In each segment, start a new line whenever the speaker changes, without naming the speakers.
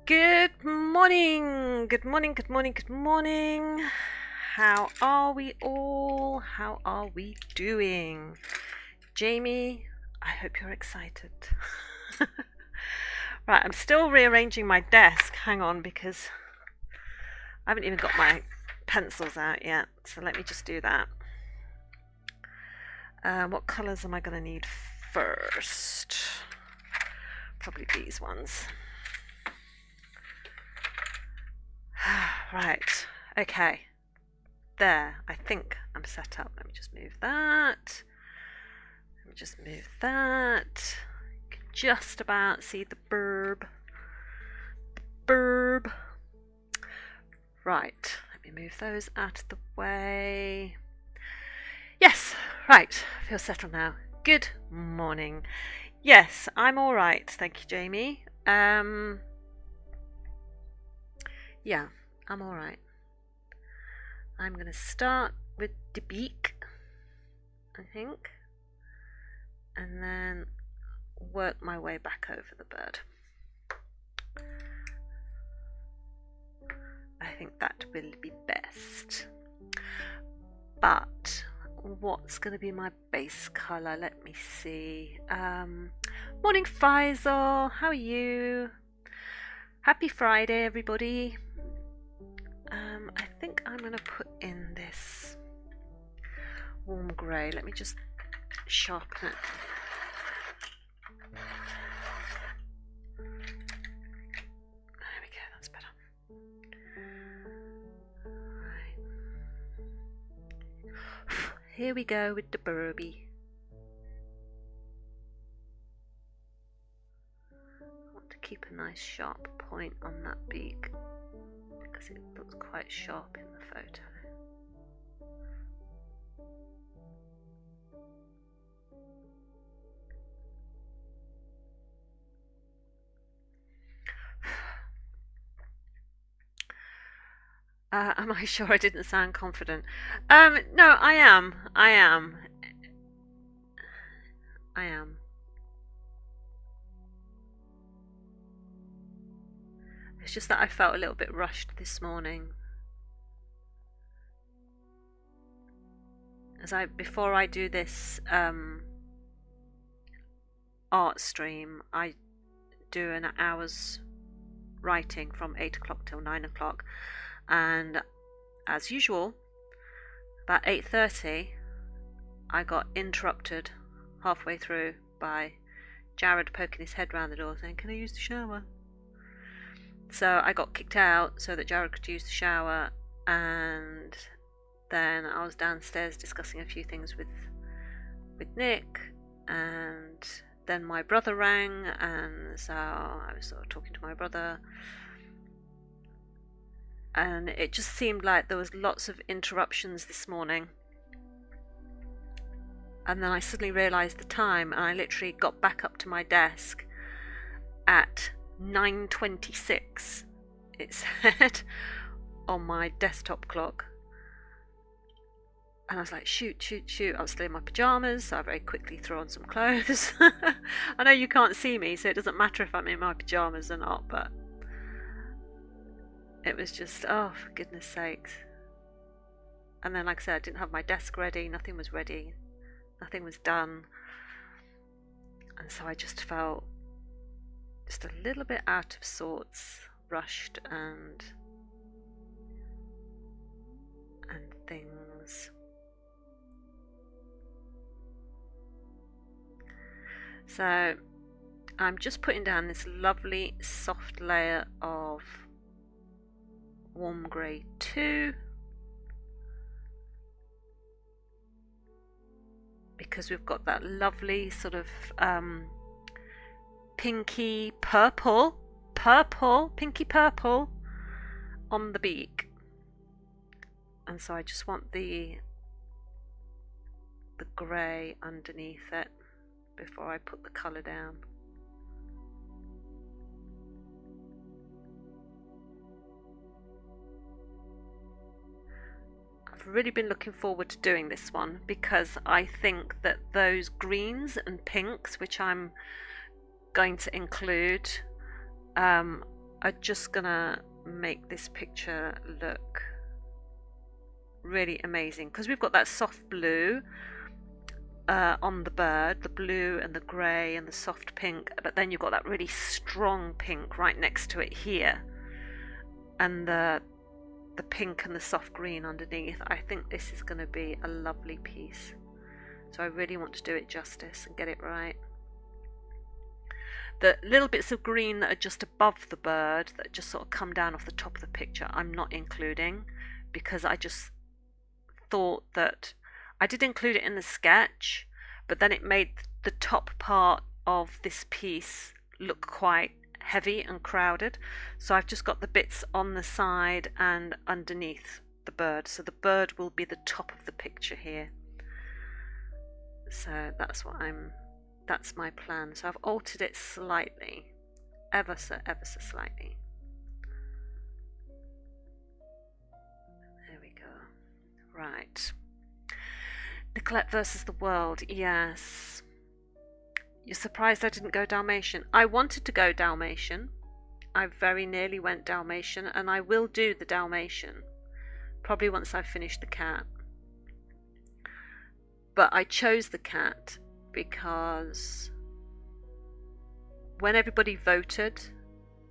Good morning, good morning, good morning, good morning. How are we all? How are we doing? Jamie, I hope you're excited. Right, I'm still rearranging my desk. Hang on, because I haven't even got my pencils out yet. So let me just do that. What colours am I going to need first? Probably these ones. Right, okay. There, I think I'm set up. Let me just move that. Let me just move that. You can just about see the burb. Burb. Right, let me move those out of the way. Yes, right, I feel settled now. Good morning. Yes, I'm all right. Thank you, Jamie. Yeah, I'm all right. I'm going to start with the beak, I think, and then work my way back over the bird. I think that will be best. But what's going to be my base colour? Let me see. Morning, Faisal. How are you? Happy Friday, everybody. I think I'm going to put in this warm grey. Let me just sharpen it. There we go, that's better. Right. Here we go with the Burby. I want to keep a nice sharp point on that beak because it looks quite sharp in the photo. Am I sure I didn't sound confident? No, I am. It's just that I felt a little bit rushed this morning. Before I do this art stream, I do an hour's writing from 8 o'clock till 9 o'clock, and as usual, about 8:30 I got interrupted halfway through by Jared poking his head round the door saying, "Can I use the shower?" So I got kicked out so that Jared could use the shower, and then I was downstairs discussing a few things with Nick, and then my brother rang, and so I was sort of talking to my brother, and it just seemed like there was lots of interruptions this morning. And then I suddenly realised the time, and I literally got back up to my desk at 9:26, it said on my desktop clock. And I was like, shoot. I was still in my pyjamas, so I very quickly threw on some clothes. I know you can't see me, so it doesn't matter if I'm in my pyjamas or not, but it was just, oh, for goodness sakes. And then, like I said, I didn't have my desk ready, nothing was ready, nothing was done. And so I just felt just a little bit out of sorts, rushed and things. So I'm just putting down this lovely soft layer of warm grey 2, because we've got that lovely sort of pinky purple on the beak, and so I just want the grey underneath it before I put the colour down. I've really been looking forward to doing this one because I think that those greens and pinks, which I'm going to include, are just gonna make this picture look really amazing, because we've got that soft blue on the bird, the blue and the grey and the soft pink, but then you've got that really strong pink right next to it here, and the pink and the soft green underneath. I think this is going to be a lovely piece, so I really want to do it justice and get it right. The little bits of green that are just above the bird, that just sort of come down off the top of the picture, I'm not including, because I just thought that I did include it in the sketch, but then it made the top part of this piece look quite heavy and crowded. So I've just got the bits on the side and underneath the bird. So the bird will be the top of the picture here. So that's my plan. So I've altered it slightly, ever so slightly. There we go. Right. Nicolette versus the World, yes. You're surprised I didn't go Dalmatian. I wanted to go Dalmatian. I very nearly went Dalmatian, and I will do the Dalmatian, probably once I've finished the cat. But I chose the cat because when everybody voted,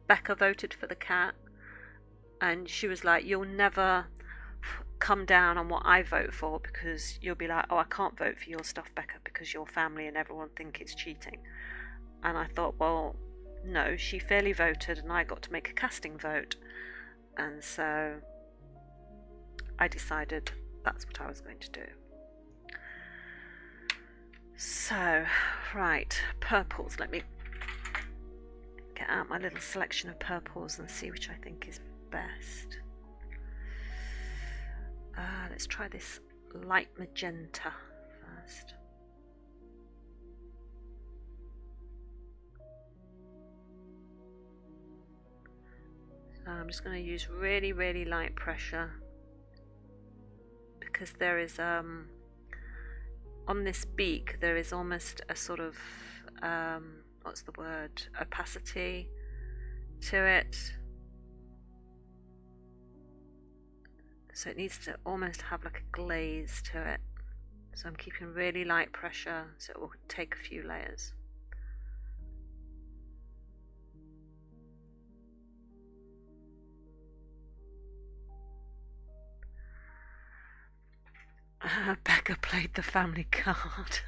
Becca voted for the cat, and she was like, you'll never come down on what I vote for, because you'll be like, oh, I can't vote for your stuff, Becca, because your family and everyone think it's cheating. And I thought, well, no, she fairly voted and I got to make a casting vote, and so I decided that's what I was going to do. So, right, purples. Let me get out my little selection of purples and see which I think is best. Let's try this light magenta first. So I'm just going to use really, really light pressure, because there is on this beak there is almost a sort of what's the word, opacity to it. So it needs to almost have like a glaze to it. So I'm keeping really light pressure, so it will take a few layers. Becca played the family card.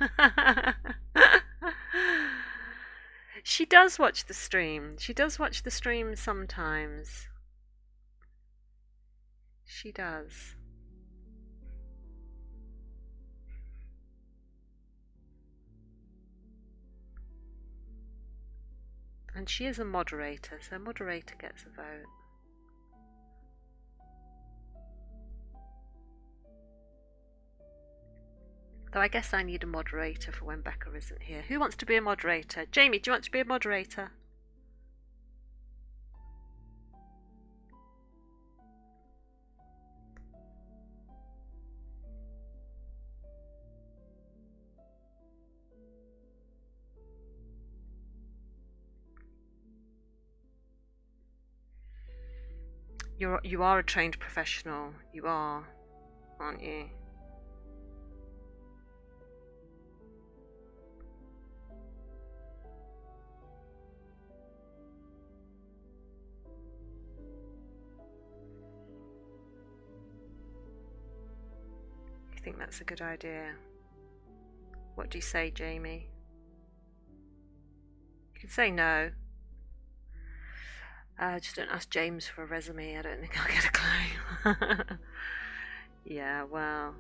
She does watch the stream. She does watch the stream sometimes. She does. And she is a moderator, so moderator gets a vote. Though I guess I need a moderator for when Becca isn't here. Who wants to be a moderator? Jamie, do you want to be a moderator? You are a trained professional. You are, aren't you? You think that's a good idea? What do you say, Jamie? You can say no. Just don't ask James for a resume. I don't think I'll get a clue. Yeah, well.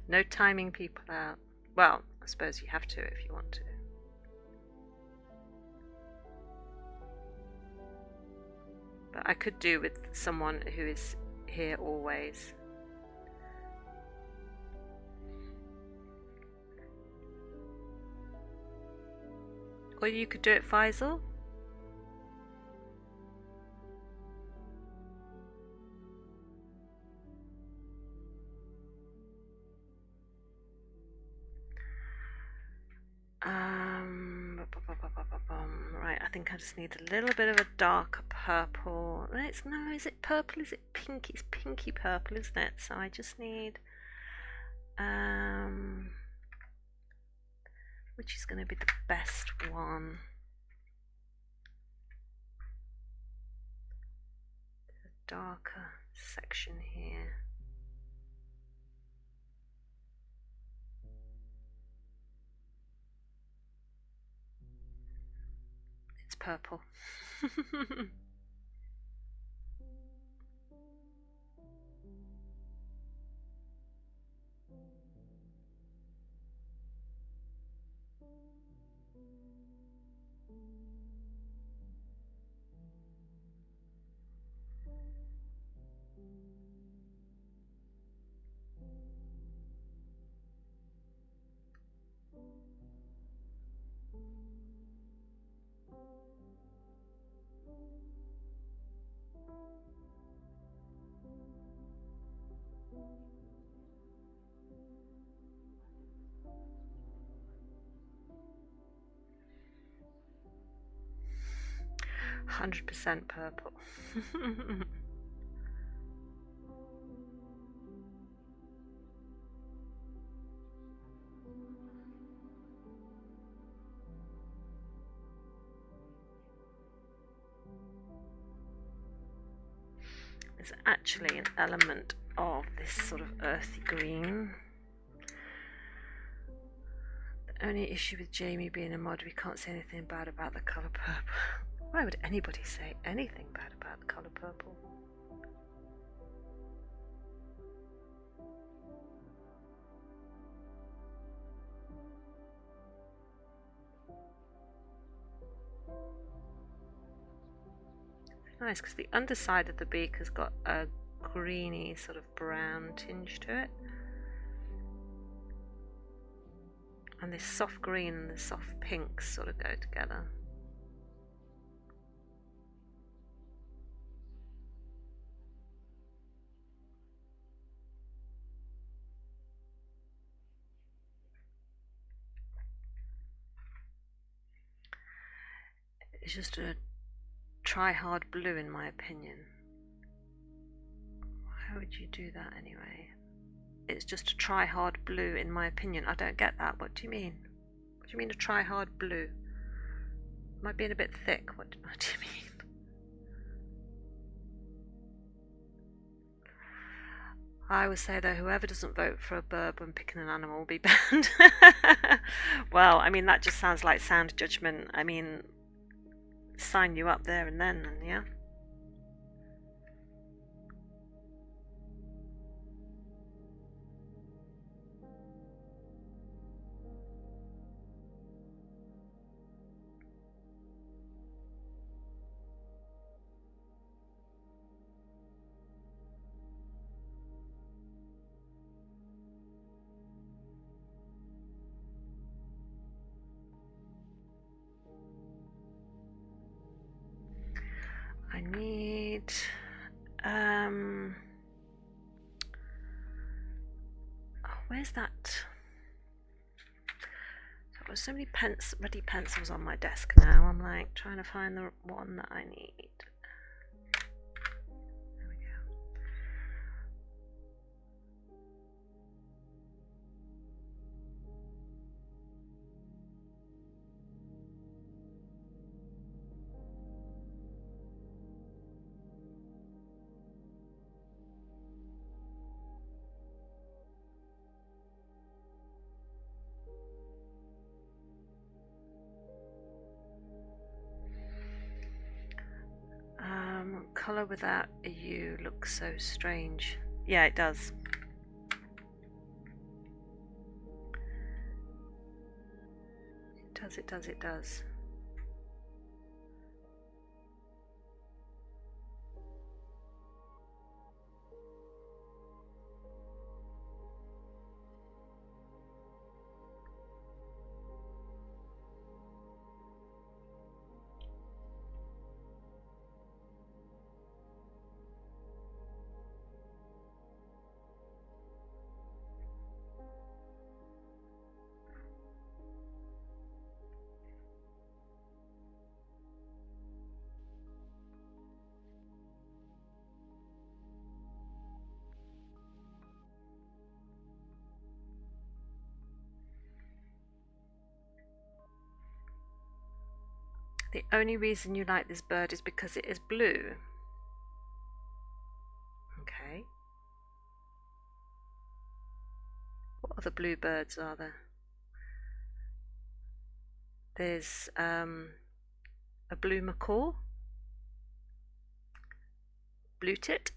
No timing people out. Well, I suppose you have to if you want to. But I could do with someone who is here always. Or you could do it, Faisal. Right, I think I just need a little bit of a darker purple. No, is it purple? Is it pink? It's pinky purple, isn't it? So I just need which is going to be the best one? The darker section here. It's purple. 100% purple. There's actually an element of this sort of earthy green. The only issue with Jamie being a mod, we can't say anything bad about the colour purple. Why would anybody say anything bad about the colour purple? Nice, because the underside of the beak has got a greeny sort of brown tinge to it, and this soft green and the soft pinks sort of go together. It's just a try-hard blue in my opinion. How would you do that anyway? It's just a try-hard blue in my opinion. I don't get that. What do you mean? What do you mean a try-hard blue? Am I being a bit thick? What do you mean? I would say though, whoever doesn't vote for a bird when picking an animal will be banned. Well, I mean, that just sounds like sound judgment. I mean, sign you up there and then, yeah. I need where's that? I've got so many ready pencils on my desk now. I'm like trying to find the one that I need. There we go. Colour without a U looks so strange. Yeah, it does. It does. The only reason you like this bird is because it is blue. Okay. What other blue birds are there? There's a blue macaw, blue tit.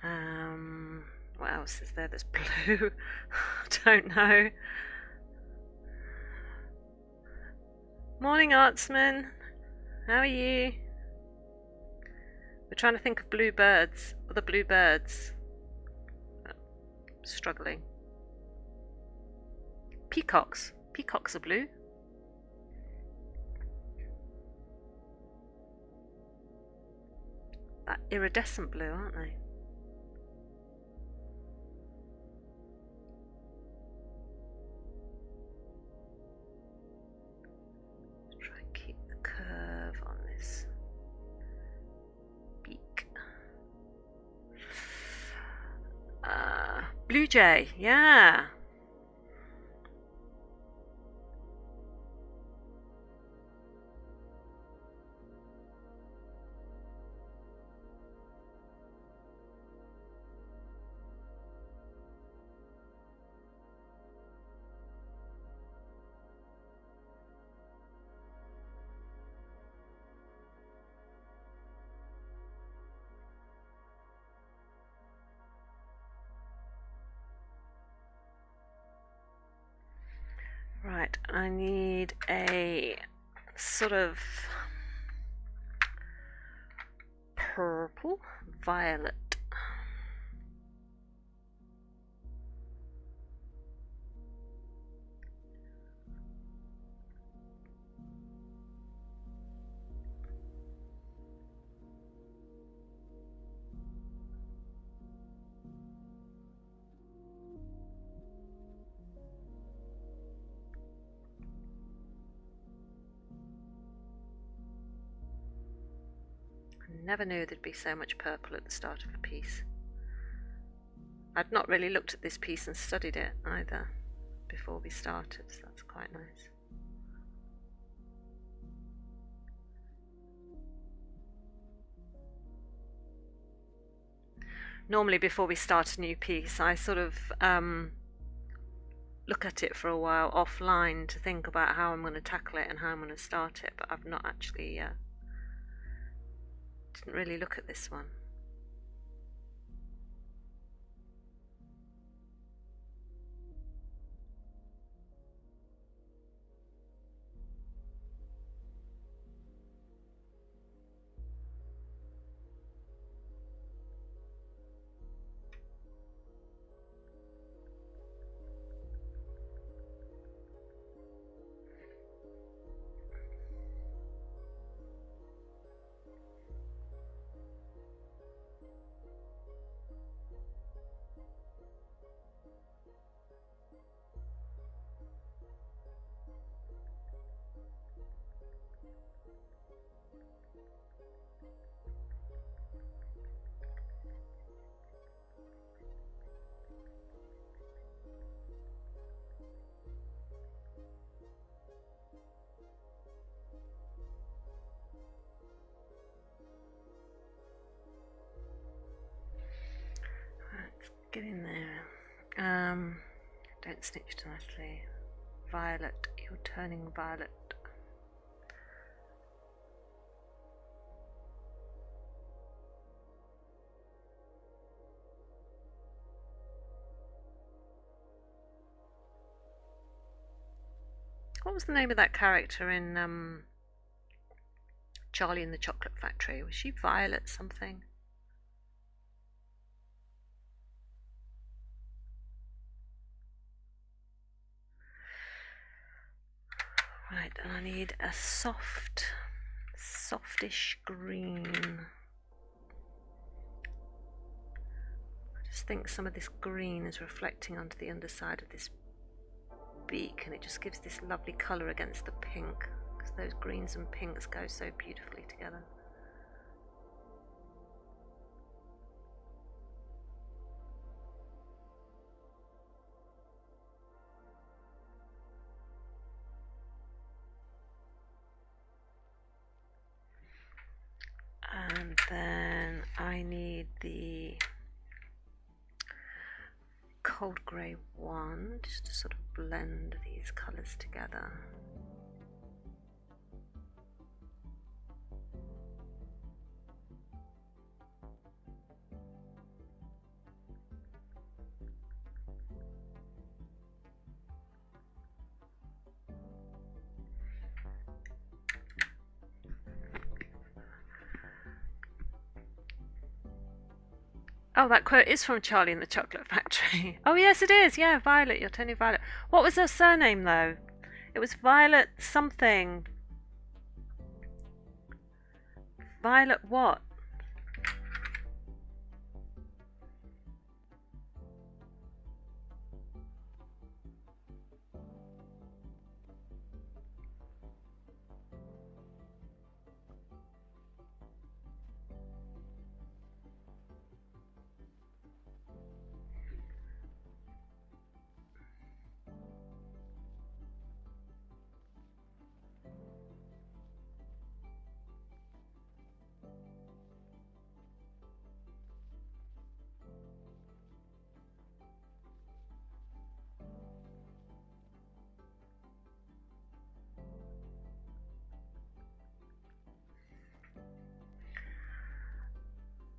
What else is there that's blue? I don't know. Morning, Artsman. How are you? We're trying to think of blue birds, other blue birds. Struggling. Peacocks. Peacocks are blue. That iridescent blue, aren't they? Let's try and keep the curve on this beak. Blue jay, yeah. Right, I need a sort of purple, violet. Never knew there'd be so much purple at the start of a piece. I'd not really looked at this piece and studied it either before we started, so that's quite nice. Normally before we start a new piece, I sort of look at it for a while offline to think about how I'm going to tackle it and how I'm going to start it, but I've not actually didn't really look at this one. Get in there. Don't snitch to Natalie. Violet, you're turning violet. What was the name of that character in Charlie and the Chocolate Factory? Was she Violet something? Right, and I need a softish green. I just think some of this green is reflecting onto the underside of this beak, and it just gives this lovely colour against the pink, because those greens and pinks go so beautifully together. then I need the cold grey one just to sort of blend these colours together. Oh, that quote is from Charlie and the Chocolate Factory. Oh, yes, it is. Yeah, Violet, you're Tony Violet. What was her surname, though? It was Violet something. Violet what?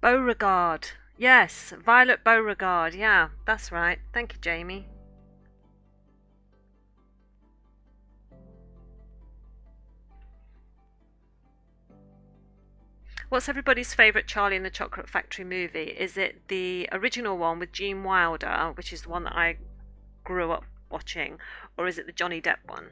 Beauregard. Yes, Violet Beauregard. Yeah, that's right. Thank you, Jamie. What's everybody's favourite Charlie and the Chocolate Factory movie? Is it the original one with Gene Wilder, which is the one that I grew up watching, or is it the Johnny Depp one?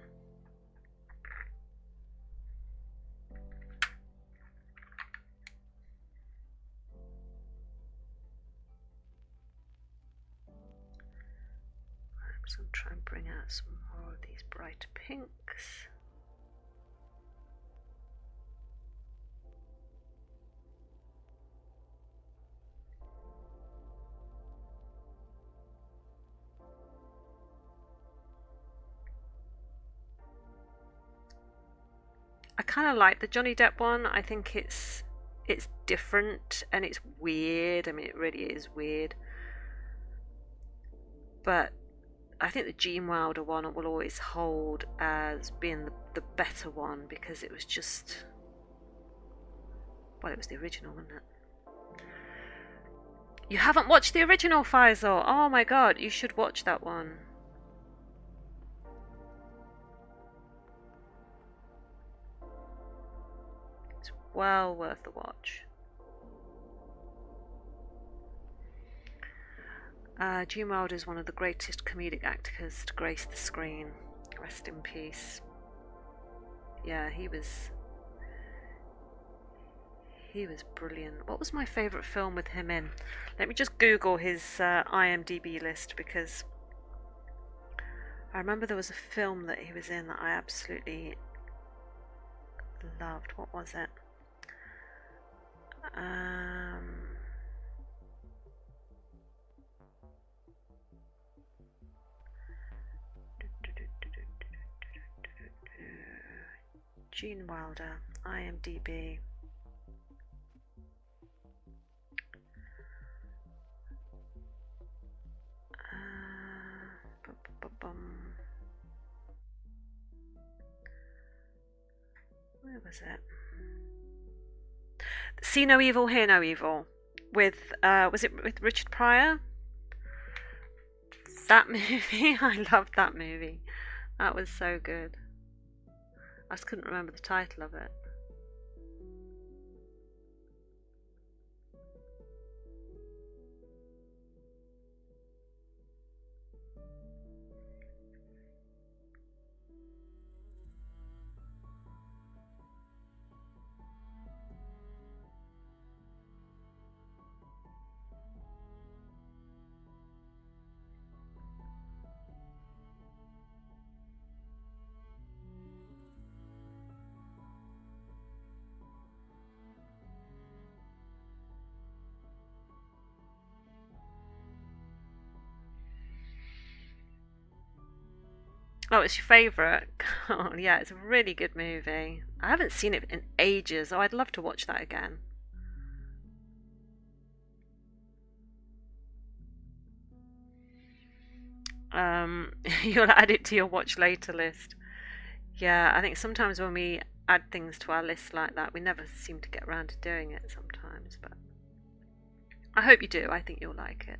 I'm just going to try and bring out some more of these bright pinks. I kind of like the Johnny Depp one. I think it's different and it's weird. I mean, it really is weird. But I think the Gene Wilder one will always hold as being the better one because it was just, well, it was the original, wasn't it? You haven't watched the original, Faisal? Oh my god, you should watch that one. It's well worth the watch. Gene Wilder is one of the greatest comedic actors to grace the screen. Rest in peace. Yeah, he was brilliant. What was my favourite film with him in? Let me just Google his IMDb list because I remember there was a film that he was in that I absolutely loved. What was it? Gene Wilder, IMDb. Where was it? See No Evil, Hear No Evil. With was it with Richard Pryor? That movie, I loved that movie. That was so good. I just couldn't remember the title of it. Oh, it's your favourite? Oh, yeah, it's a really good movie. I haven't seen it in ages. Oh, I'd love to watch that again. You'll add it to your watch later list. Yeah, I think sometimes when we add things to our list like that, we never seem to get around to doing it sometimes, but I hope you do. I think you'll like it.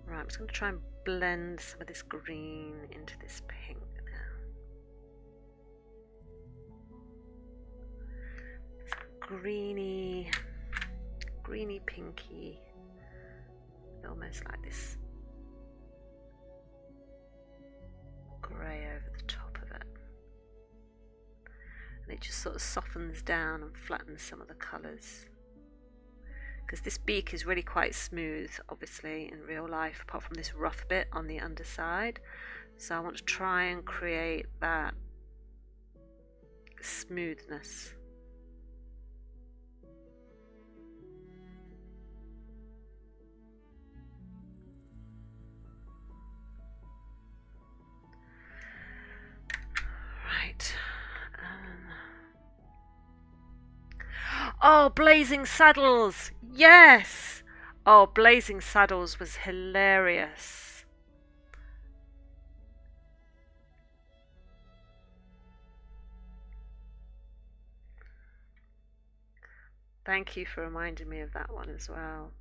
Right, I'm just going to try and blend some of this green into this pink now. It's greeny pinky, almost like this grey over the top of it, and it just sort of softens down and flattens some of the colours, because this beak is really quite smooth obviously in real life, apart from this rough bit on the underside, so I want to try and create that smoothness. Oh, Blazing Saddles! Yes! Oh, Blazing Saddles was hilarious. Thank you for reminding me of that one as well.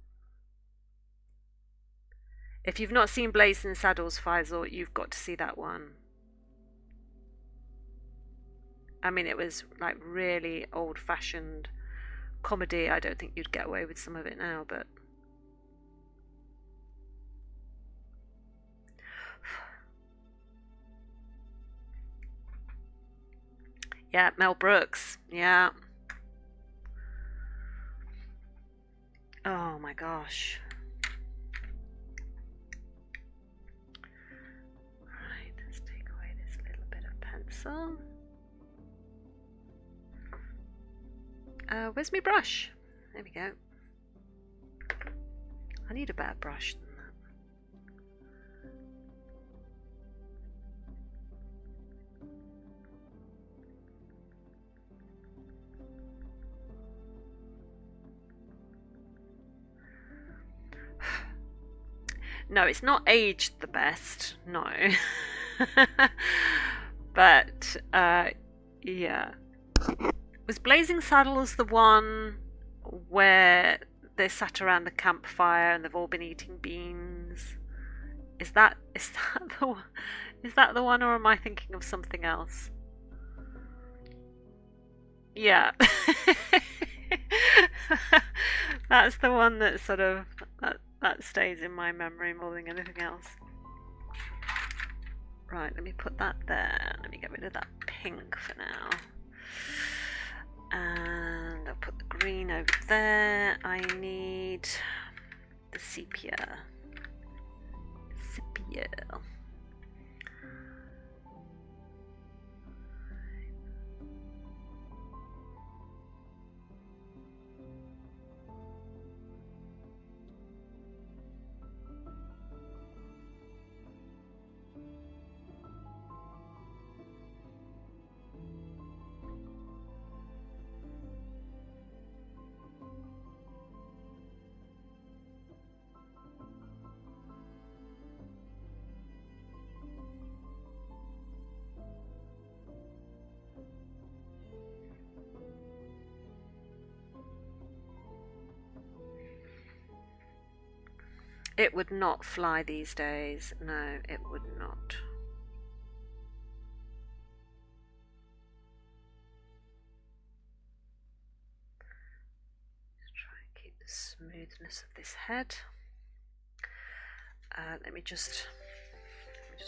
If you've not seen Blazing Saddles, Faisal, you've got to see that one. I mean, it was like really old-fashioned comedy. I don't think you'd get away with some of it now, but yeah, Mel Brooks. Yeah. Oh my gosh. Right, let's take away this little bit of pencil. Where's my brush? There we go. I need a better brush than that. No, it's not aged the best, no. But, yeah. Was Blazing Saddles the one where they sat around the campfire and they've all been eating beans? Is that the one? Is that the one, or am I thinking of something else? Yeah. That's the one that sort of that stays in my memory more than anything else. Right, let me put that there. Let me get rid of that pink for now. And I'll put the green over there. I need the sepia. Sepia. It would not fly these days. No, it would not. Let's try and keep the smoothness of this head. Let me just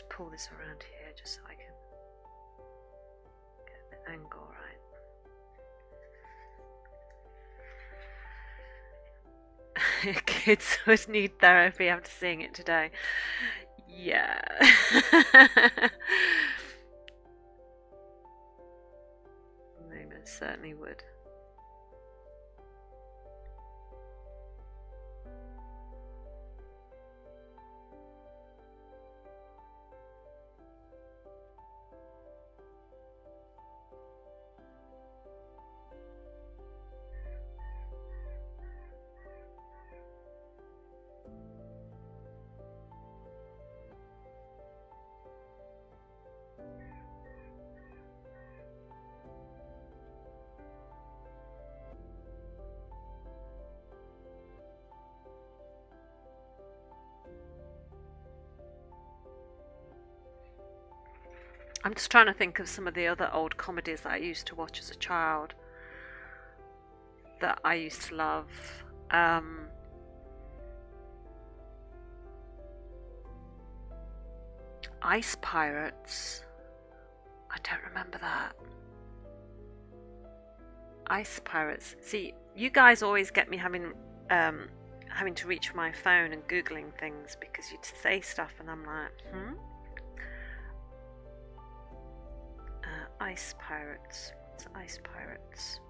pull this around here just so I can get the angle right. Kids would need therapy after seeing it today. Yeah. They most certainly would. I'm just trying to think of some of the other old comedies that I used to watch as a child that I used to love. Ice Pirates. I don't remember that. Ice Pirates. See, you guys always get me having to reach for my phone and googling things because you'd say stuff and I'm like, Ice Pirates. What's Ice Pirates?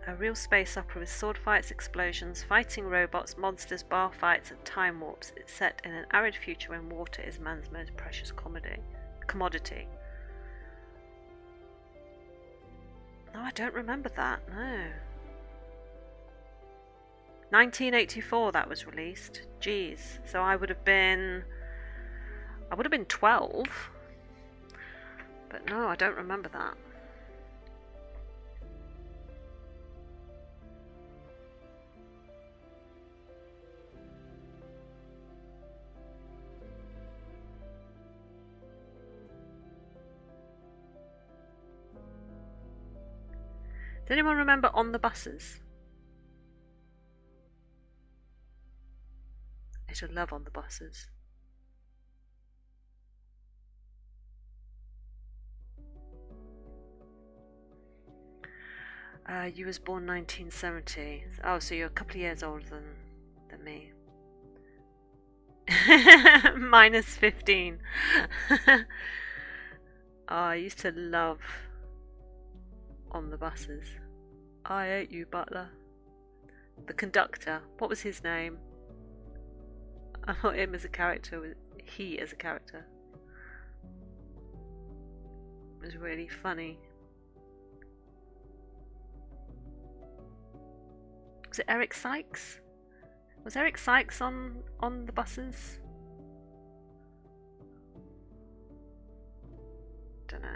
A real space opera with sword fights, explosions, fighting robots, monsters, bar fights, and time warps. It's set in an arid future when water is man's most precious commodity. No, I don't remember that, no. 1984 that was released. Jeez. So I would have been 12. But no, I don't remember that. Does anyone remember On the Buses? I should love On the Buses. You was born 1970. Oh, so you're a couple of years older than me. Minus 15. Oh, I used to love On the Buses. I hate you, butler. The conductor. What was his name? I thought him as a character. He as a character was really funny. Was it Eric Sykes? Was Eric Sykes on the buses? Don't know.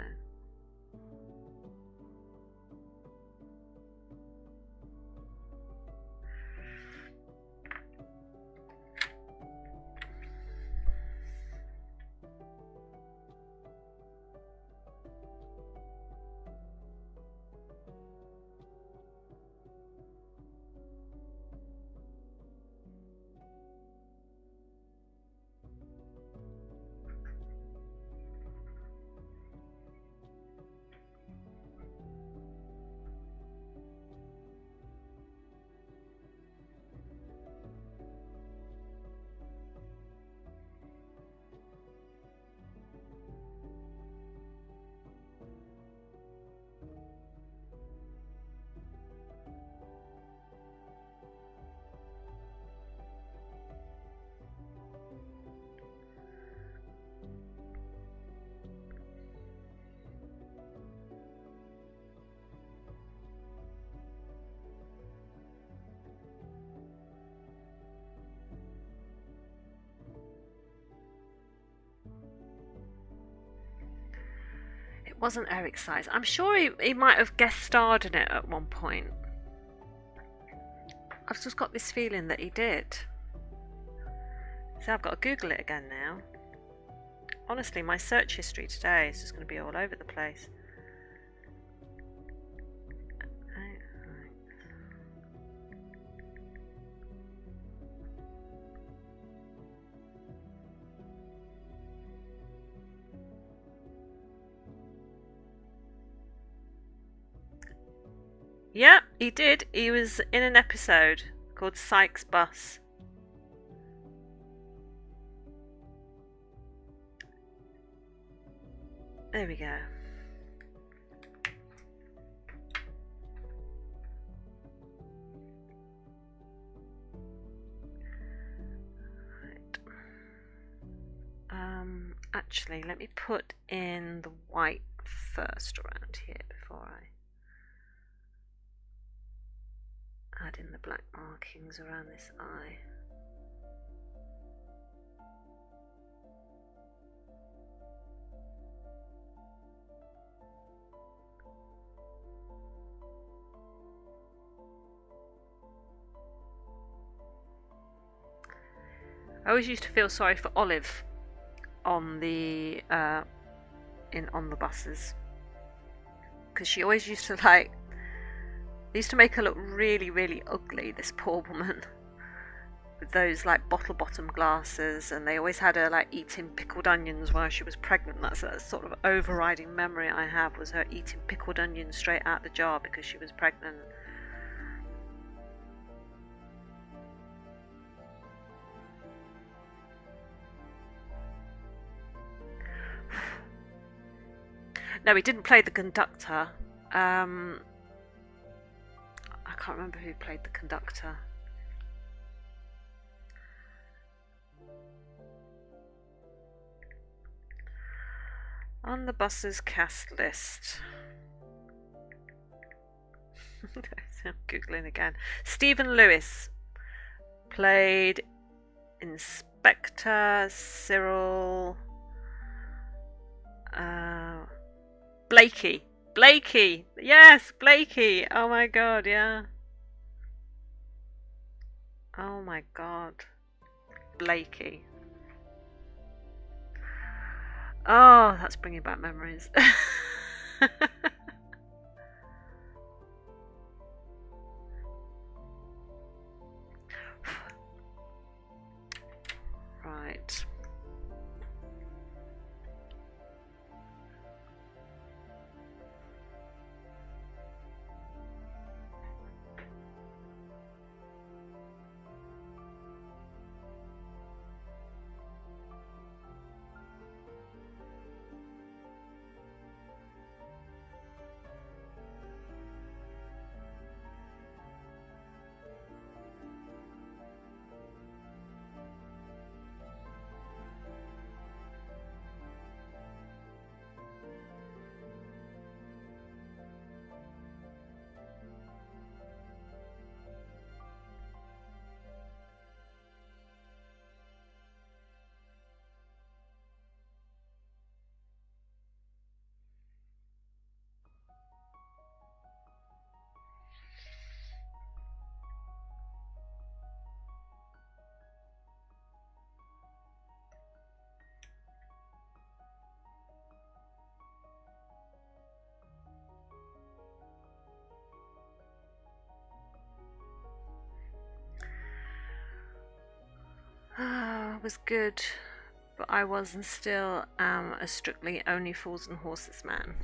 Wasn't Eric Sykes. I'm sure he might have guest starred in it at one point. I've just got this feeling that he did. So I've got to Google it again now. Honestly, my search history today is just going to be all over the place. Yeah, he did. He was in an episode called Sykes' Bus. There we go. Right. Actually, let me put in the white first around here before I add in the black markings around this eye. I always used to feel sorry for Olive on the on the buses, because she always used to they used to make her look really, really ugly, this poor woman, with those bottle bottom glasses, and they always had her eating pickled onions while she was pregnant. That's a sort of overriding memory I have, was her eating pickled onions straight out the jar because she was pregnant. No, he didn't play the conductor. I can't remember who played the conductor. On the bus's cast list. I'm Googling again. Stephen Lewis played Inspector Cyril Blakey. Blakey! Yes, Blakey! Oh my god, yeah. Oh my god. Blakey. Oh, that's bringing back memories. Right. It was good, but I was and still am a strictly only fools and horses man.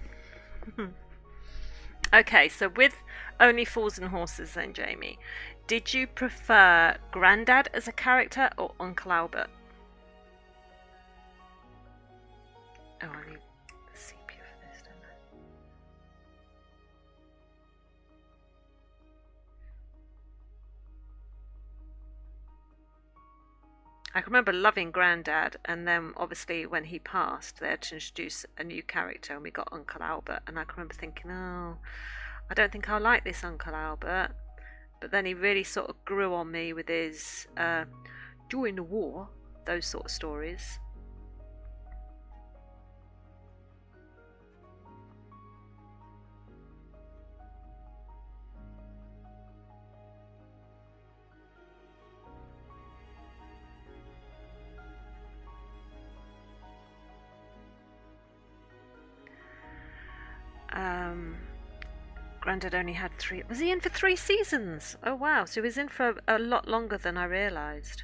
Okay, so with Only Fools and Horses then, Jamie, did you prefer Grandad as a character or Uncle Albert? Oh, I need the sepia for this, don't I? I can remember loving Grandad, and then obviously when he passed, they had to introduce a new character, and we got Uncle Albert. And I can remember thinking, oh, I don't think I like this Uncle Albert. But then he really sort of grew on me with his during the war, those sort of stories. Grandad only had 3. Was he in for 3 seasons? Oh wow! So he was in for a lot longer than I realised.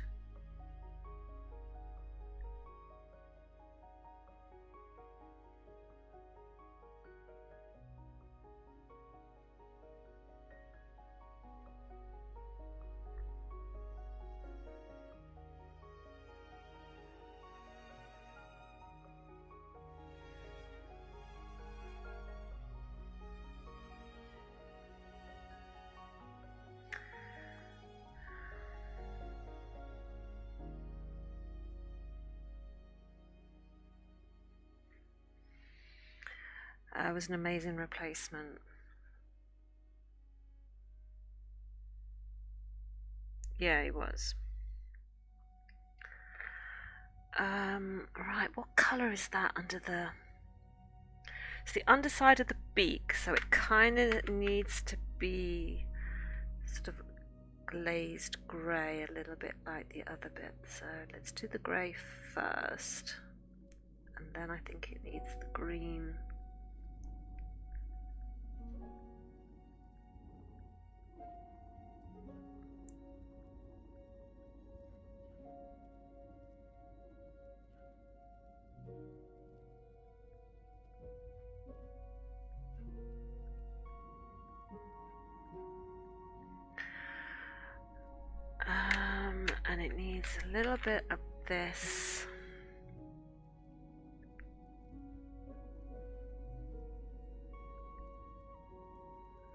It was an amazing replacement. Yeah, he was. Right, what colour is that under the... It's the underside of the beak, so it kind of needs to be sort of glazed grey, a little bit like the other bit. So let's do the grey first, and then I think it needs the green. And it needs a little bit of this.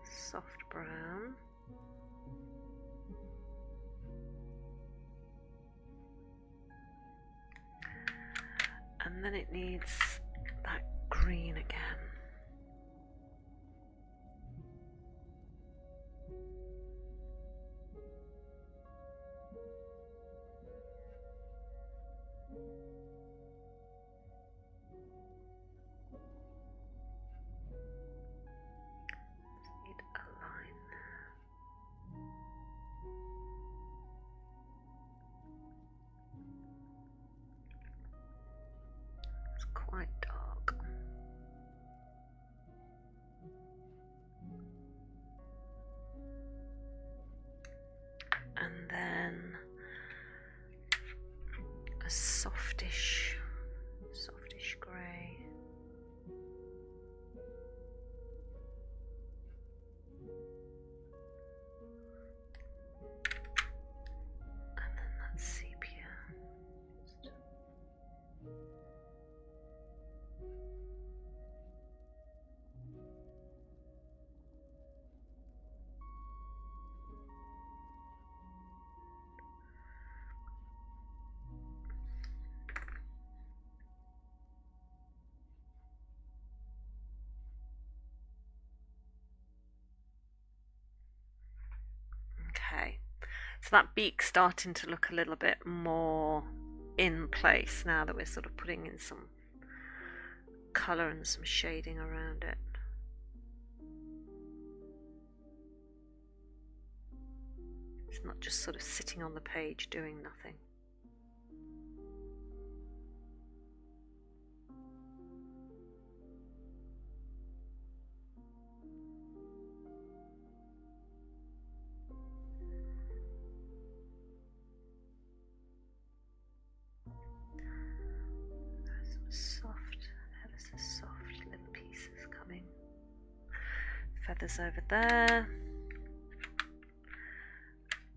Soft brown. And then it needs that green again. Quite dark. And then a softish grey. And then that sepia. Okay, so that beak's starting to look a little bit more in place now that we're sort of putting in some colour and some shading around it. It's not just sort of sitting on the page doing nothing. Ever so soft little pieces coming. Feathers over there.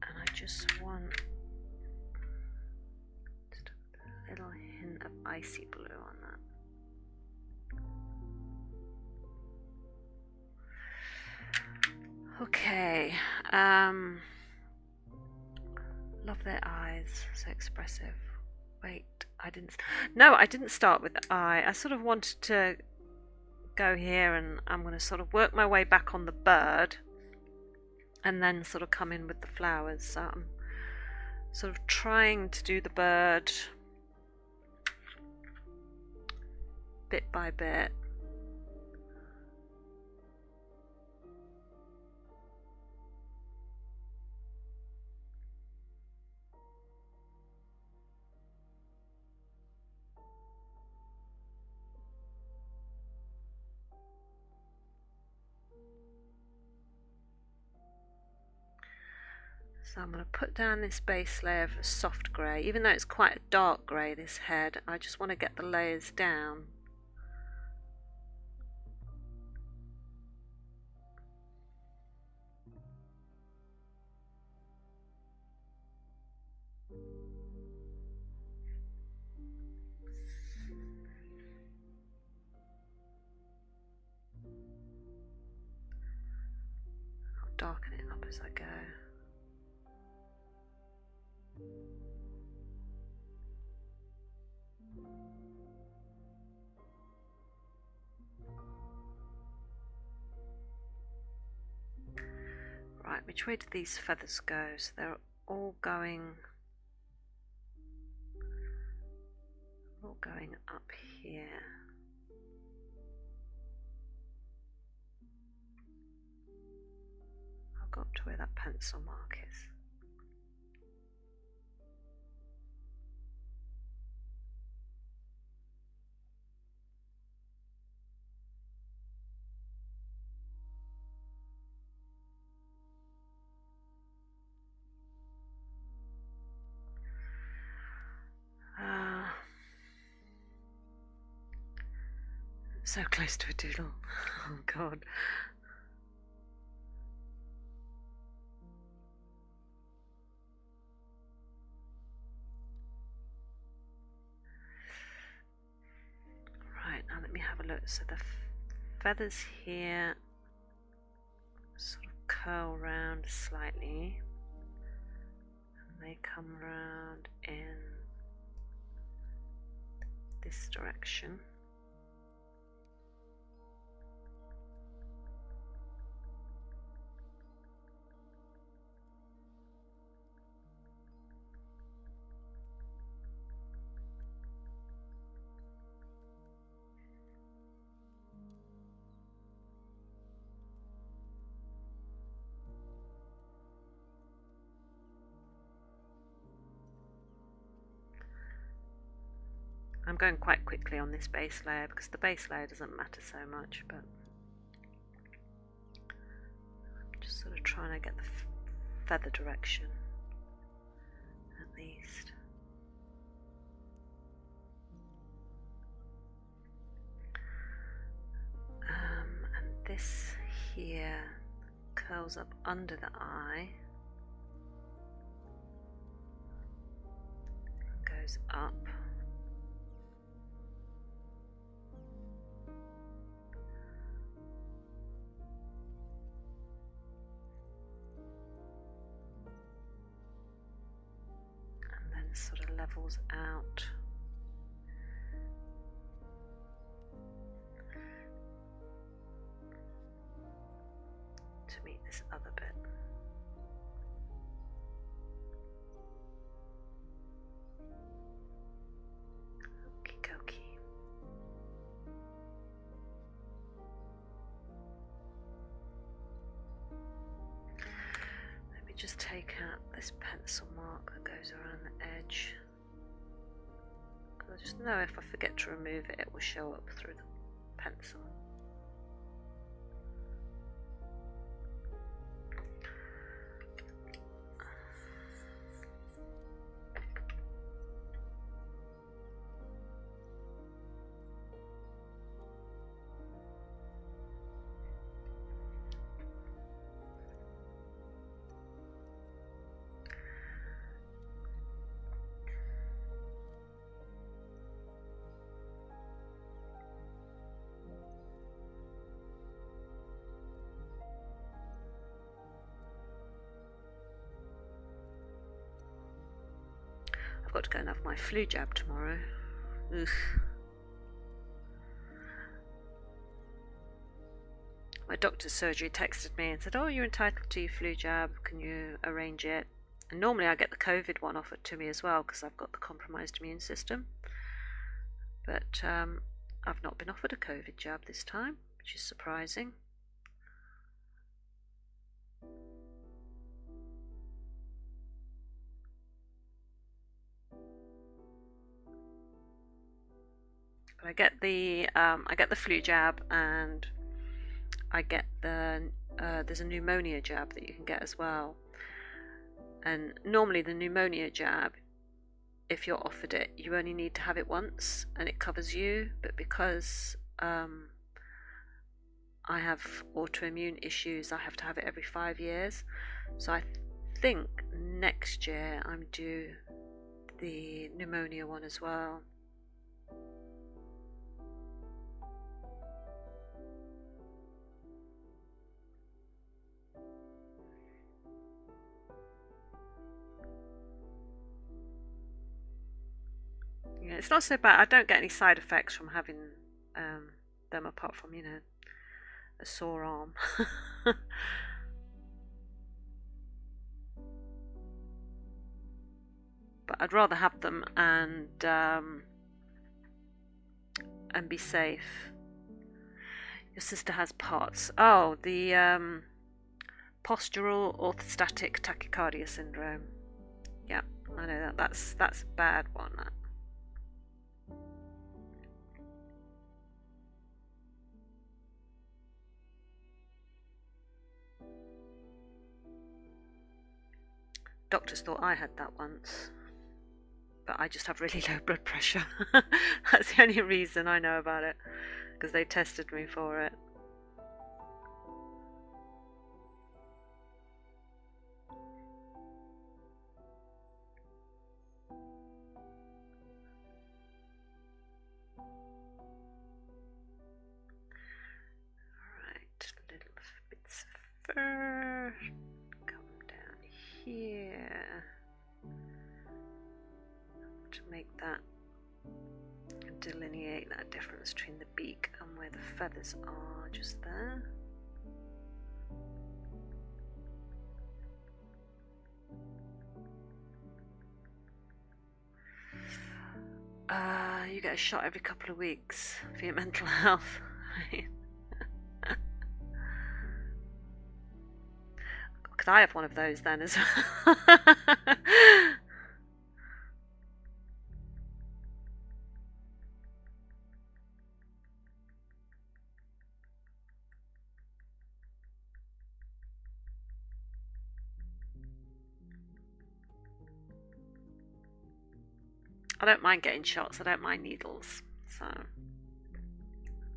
And I just want a little hint of icy blue on that. Okay. Love their eyes, so expressive. Wait, I didn't start with the eye. I sort of wanted to go here, and I'm going to sort of work my way back on the bird and then sort of come in with the flowers. So I'm sort of trying to do the bird bit by bit. So I'm going to put down this base layer of soft grey, even though it's quite a dark grey, this head. I just want to get the layers down. I'll darken it up as I go. Right, which way do these feathers go? So they're all going up here. I'll go up to where that pencil mark is. So close to a doodle. Oh god. Right, now let me have a look. So the feathers here sort of curl round slightly, and they come round in this direction. I'm going quite quickly on this base layer because the base layer doesn't matter so much, but I'm just sort of trying to get the feather direction at least. And this here curls up under the eye and goes up. Sort of levels out to meet this other bit. Okie dokie. Let me just take out this pencil mark that goes around the edge. I just know if I forget to remove it, it will show up through the pencil. I've got to go and have my flu jab tomorrow. Ugh. My doctor's surgery texted me and said, "Oh, you're entitled to your flu jab. Can you arrange it?" And normally I get the COVID one offered to me as well because I've got the compromised immune system. But I've not been offered a COVID jab this time, which is surprising. But I get the flu jab, and I get there's a pneumonia jab that you can get as well. And normally the pneumonia jab, if you're offered it, you only need to have it once and it covers you. But because I have autoimmune issues, I have to have it every 5 years. So I think next year I'm due the pneumonia one as well. Yeah, it's not so bad. I don't get any side effects from having them apart from, a sore arm. But I'd rather have them and be safe. Your sister has POTS. Oh, the postural orthostatic tachycardia syndrome. Yeah, I know that. That's a bad one. That. Doctors thought I had that once, but I just have really low blood pressure. That's the only reason I know about it. because they tested me for it. Little bits of fur come down here to make that delineate that difference between the beak and where the feathers are, just there. You get a shot every couple of weeks for your mental health. Could I have one of those then as well? I don't mind getting shots, I don't mind needles. So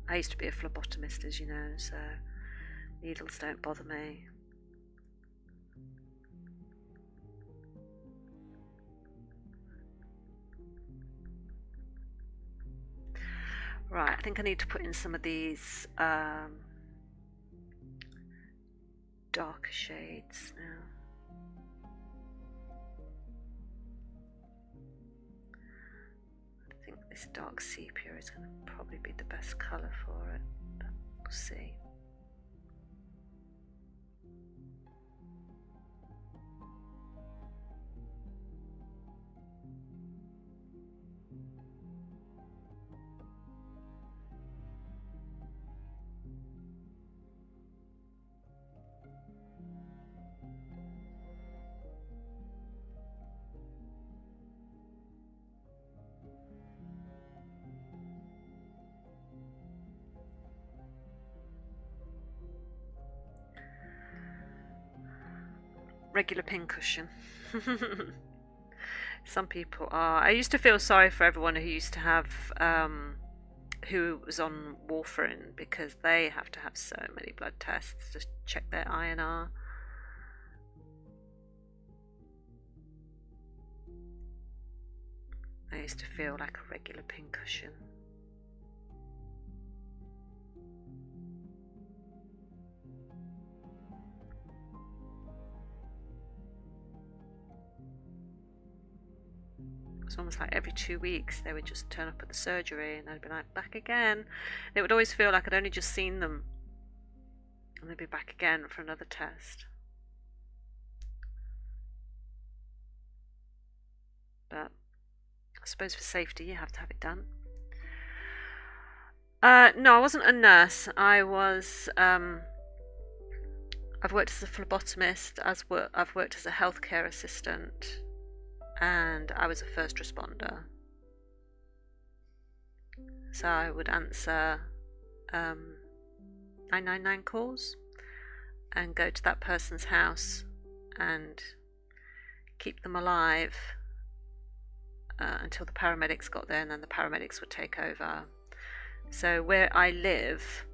I used to be a phlebotomist, as you know, so needles don't bother me. Right, I think I need to put in some of these darker shades now. I think this dark sepia is going to probably be the best colour for it, but we'll see. Regular pincushion. Some people are. I used to feel sorry for everyone who used to have who was on warfarin, because they have to have so many blood tests to check their INR. I used to feel like a regular pincushion. It's almost like every 2 weeks they would just turn up at the surgery and I'd be like, back again. It would always feel like I'd only just seen them and they'd be back again for another test. But I suppose for safety you have to have it done. No, I wasn't a nurse. I was I've worked as a phlebotomist, I've worked as a healthcare assistant, and I was a first responder. So I would answer 999 calls and go to that person's house and keep them alive until the paramedics got there, and then the paramedics would take over. So where I live,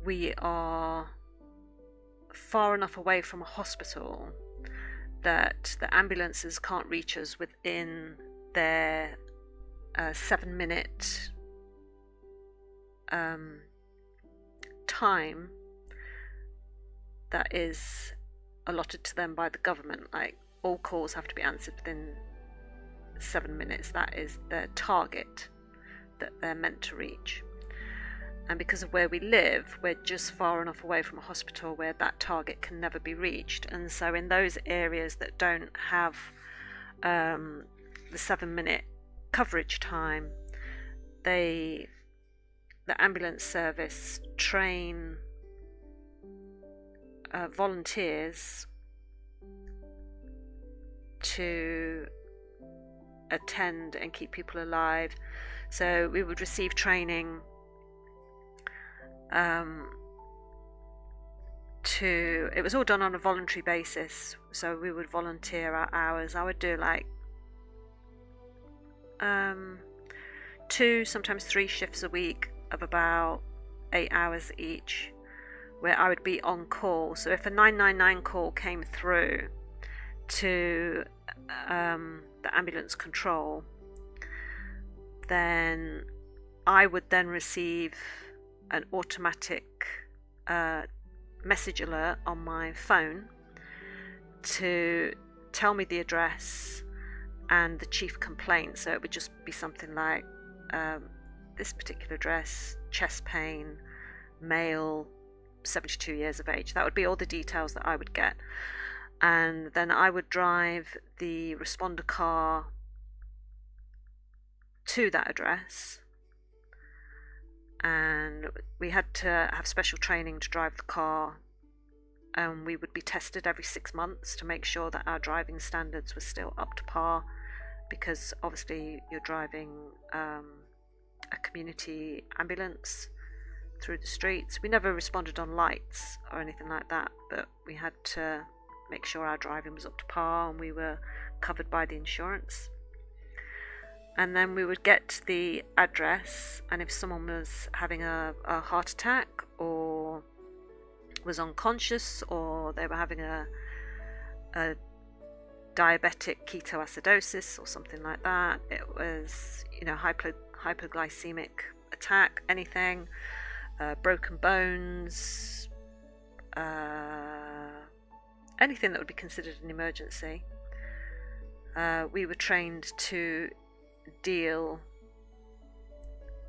we are far enough away from a hospital that the ambulances can't reach us within their 7-minute time that is allotted to them by the government. Like, all calls have to be answered within 7 minutes. That is their target that they're meant to reach. And because of where we live, we're just far enough away from a hospital where that target can never be reached. And so in those areas that don't have the 7-minute coverage time, the ambulance service train volunteers to attend and keep people alive. So we would receive training it was all done on a voluntary basis, so we would volunteer our hours. I would do like 2, sometimes 3 shifts a week of about 8 hours each, where I would be on call. So if a 999 call came through to the ambulance control, then I would then receive an automatic message alert on my phone to tell me the address and the chief complaint. So it would just be something like this particular address, chest pain, male, 72 years of age. That would be all the details that I would get. And then I would drive the responder car to that address, and we had to have special training to drive the car, and we would be tested every 6 months to make sure that our driving standards were still up to par, because obviously you're driving a community ambulance through the streets. We never responded on lights or anything like that, but we had to make sure our driving was up to par and we were covered by the insurance. And then we would get to the address, and if someone was having a heart attack or was unconscious, or they were having a diabetic ketoacidosis or something like that, it was, hypoglycemic attack, anything, broken bones, anything that would be considered an emergency, we were trained to deal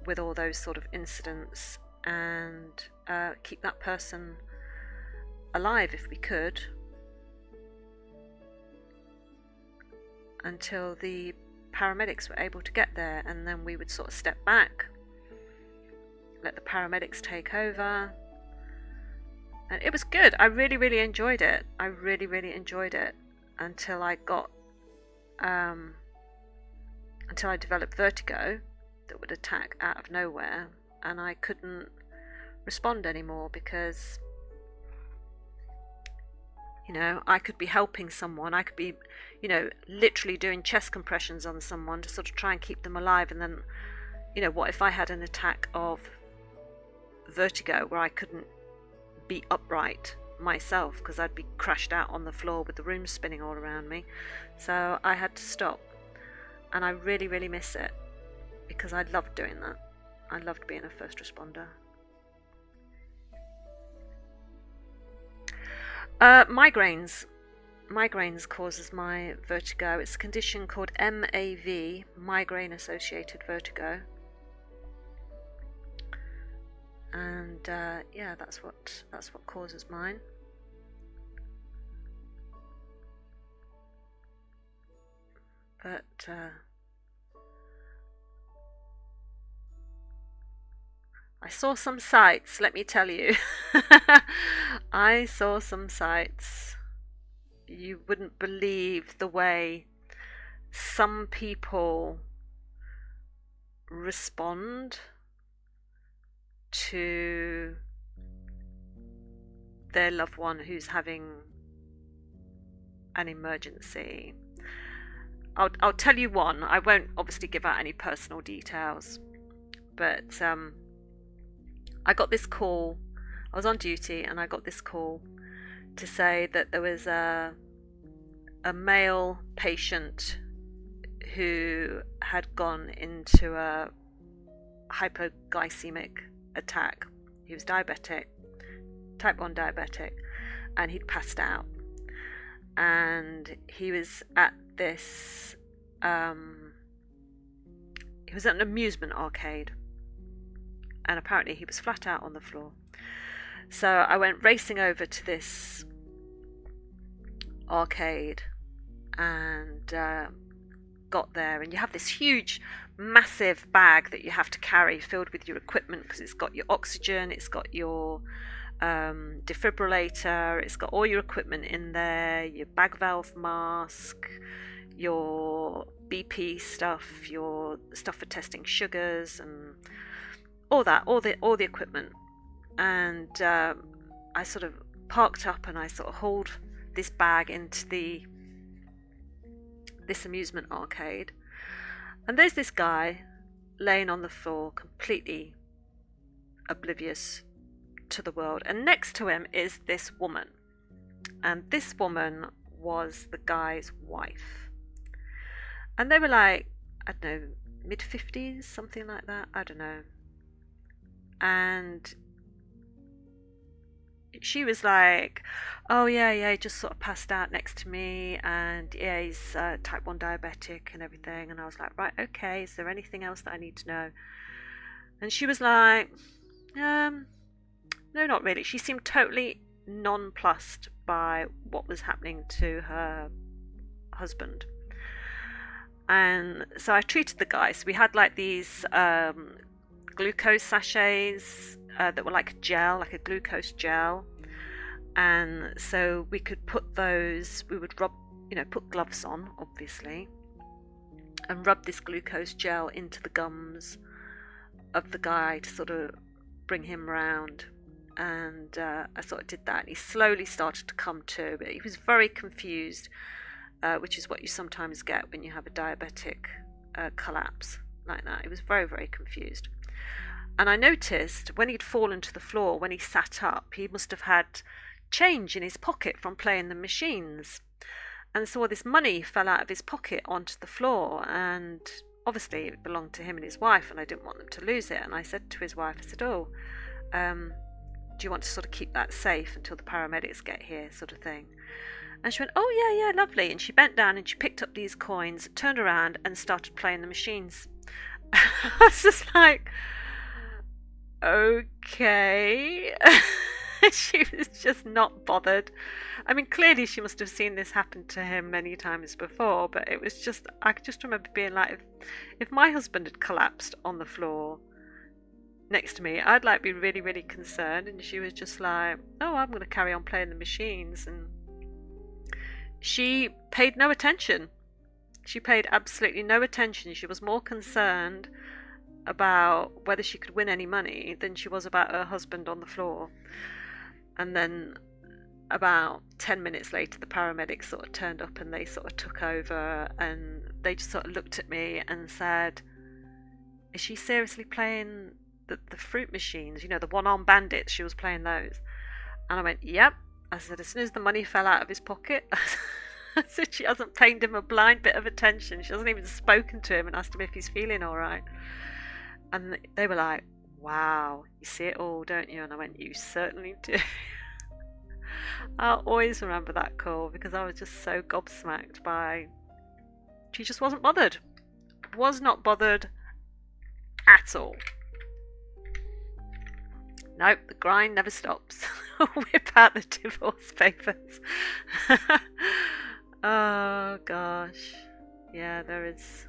with all those sort of incidents and keep that person alive if we could, until the paramedics were able to get there, and then we would sort of step back, let the paramedics take over. And it was good. I really, really enjoyed it. I really, really enjoyed it until I got until I developed vertigo that would attack out of nowhere, and I couldn't respond anymore because, I could be helping someone, I could be, literally doing chest compressions on someone to sort of try and keep them alive, and then, what if I had an attack of vertigo where I couldn't be upright myself because I'd be crashed out on the floor with the room spinning all around me. So I had to stop. And I really, really miss it because I loved doing that. I loved being a first responder. Migraines. Migraines causes my vertigo. It's a condition called MAV, migraine-associated vertigo. And that's what causes mine. But I saw some sights, let me tell you. I saw some sights. You wouldn't believe the way some people respond to their loved one who's having an emergency. I'll tell you one. I won't obviously give out any personal details, but I got this call. I was on duty and I got this call to say that there was a male patient who had gone into a hypoglycemic attack. He was diabetic, type 1 diabetic, and he'd passed out. And he was at this, he was at an amusement arcade, and apparently he was flat out on the floor. So I went racing over to this arcade and got there, and you have this huge, massive bag that you have to carry filled with your equipment, because it's got your oxygen, it's got your defibrillator, it's got all your equipment in there, your bag valve mask, your BP stuff, your stuff for testing sugars, and all the equipment. And I sort of parked up and I sort of hauled this bag into this amusement arcade, and there's this guy laying on the floor, completely oblivious to the world. And next to him is this woman. And this woman was the guy's wife. And they were like, I don't know, mid-50s, something like that. I don't know. And she was like, oh yeah, he just sort of passed out next to me, and yeah, he's type 1 diabetic and everything. And I was like, right, okay, is there anything else that I need to know? And she was like, no, not really. She seemed totally nonplussed by what was happening to her husband. And so I treated the guy. So we had like these glucose sachets that were like gel, like a glucose gel. And so we could put those, we would rub, put gloves on, obviously, and rub this glucose gel into the gums of the guy to sort of bring him round. And I sort of did that, and he slowly started to come to, but he was very confused, which is what you sometimes get when you have a diabetic collapse like that. He was very, very confused. And I noticed when he'd fallen to the floor, when he sat up, he must have had change in his pocket from playing the machines. And so all this money fell out of his pocket onto the floor, and obviously it belonged to him and his wife, and I didn't want them to lose it. And I said to his wife, I said, do you want to sort of keep that safe until the paramedics get here, sort of thing? And she went, oh yeah, lovely. And she bent down and she picked up these coins, turned around and started playing the machines. I was just like, okay. She was just not bothered. I mean, clearly she must have seen this happen to him many times before, but it was just, I just remember being like, if my husband had collapsed on the floor next to me, I'd like be really, really concerned. And she was just like, oh, I'm going to carry on playing the machines. And she paid no attention. She paid absolutely no attention. She was more concerned about whether she could win any money than she was about her husband on the floor. And then about 10 minutes later, the paramedics sort of turned up and they sort of took over, and they just sort of looked at me and said, is she seriously playing the fruit machines, the one-arm bandits? She was playing those. And I went, yep. I said, as soon as the money fell out of his pocket, I said, she hasn't paid him a blind bit of attention. She hasn't even spoken to him and asked him if he's feeling all right. And they were like, wow, you see it all, don't you? And I went, you certainly do. I'll always remember that call because I was just so gobsmacked by... She just wasn't bothered. Was not bothered at all. Nope, the grind never stops. Whip out the divorce papers. Oh, gosh. Yeah, there is...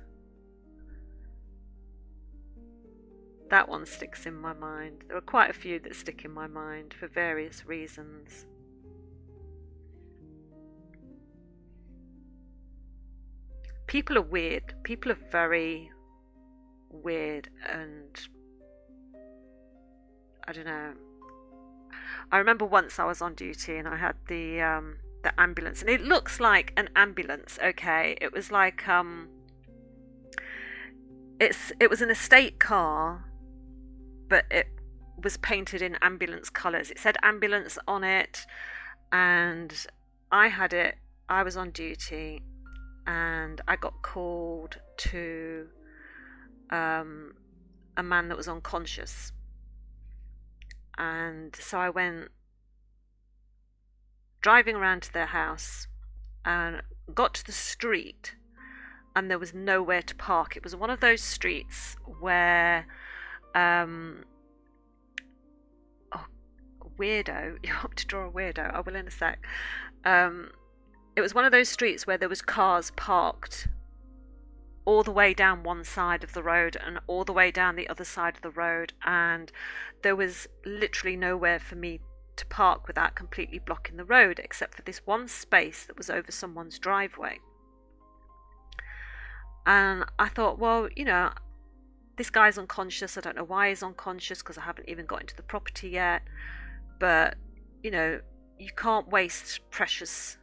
That one sticks in my mind. There are quite a few that stick in my mind for various reasons. People are weird. People are very weird, and I don't know. I remember once I was on duty and I had the ambulance, and it looks like an ambulance. Okay, it was like it was an estate car, but it was painted in ambulance colours. It said ambulance on it, and I had it. I was on duty, and I got called to a man that was unconscious. And so I went driving around to their house and got to the street, and there was nowhere to park. It was one of those streets where weirdo, you want to draw a weirdo, I will in a sec. It was one of those streets where there was cars parked all the way down one side of the road and all the way down the other side of the road, and there was literally nowhere for me to park without completely blocking the road, except for this one space that was over someone's driveway. And I thought, well, this guy's unconscious. I don't know why he's unconscious because I haven't even got into the property yet. But, you can't waste precious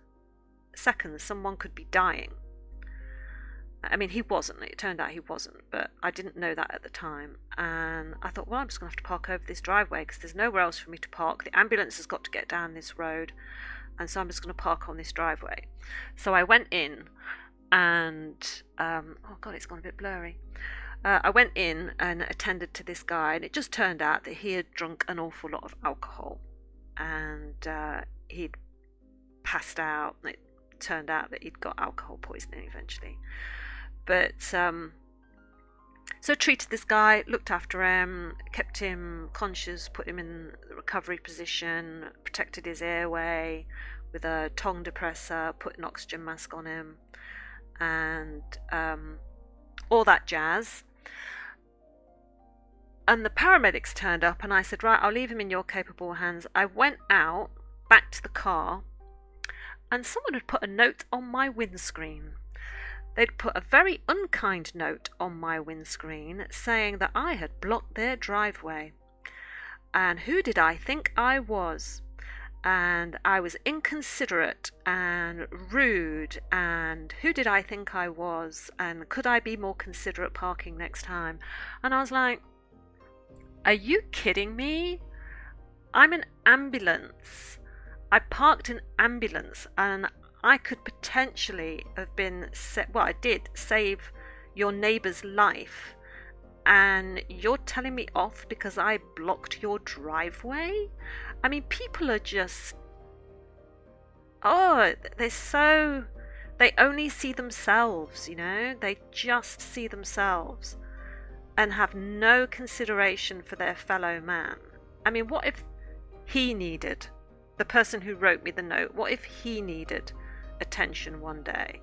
seconds. Someone could be dying. I mean, he wasn't. It turned out he wasn't, but I didn't know that at the time. And I thought, well, I'm just going to have to park over this driveway because there's nowhere else for me to park. The ambulance has got to get down this road, and so I'm just going to park on this driveway. So I went in, and oh god, it's gone a bit blurry. I went in and attended to this guy, and it just turned out that he had drunk an awful lot of alcohol, and he'd passed out. And it turned out that he'd got alcohol poisoning eventually. But so treated this guy, looked after him, kept him conscious, put him in the recovery position, protected his airway with a tongue depressor, put an oxygen mask on him, and all that jazz. And the paramedics turned up, and I said, right, I'll leave him in your capable hands. I went out, back to the car, and someone had put a note on my windscreen. They'd put a very unkind note on my windscreen saying that I had blocked their driveway. And who did I think I was? And I was inconsiderate and rude, and who did I think I was? And could I be more considerate parking next time? And I was like, are you kidding me? I'm an ambulance. I parked an ambulance, and I could potentially have been, I did save your neighbour's life, and you're telling me off because I blocked your driveway? I mean, people are just, they only see themselves, they just see themselves and have no consideration for their fellow man. I mean, what if he needed, the person who wrote me the note, what if he needed attention one day?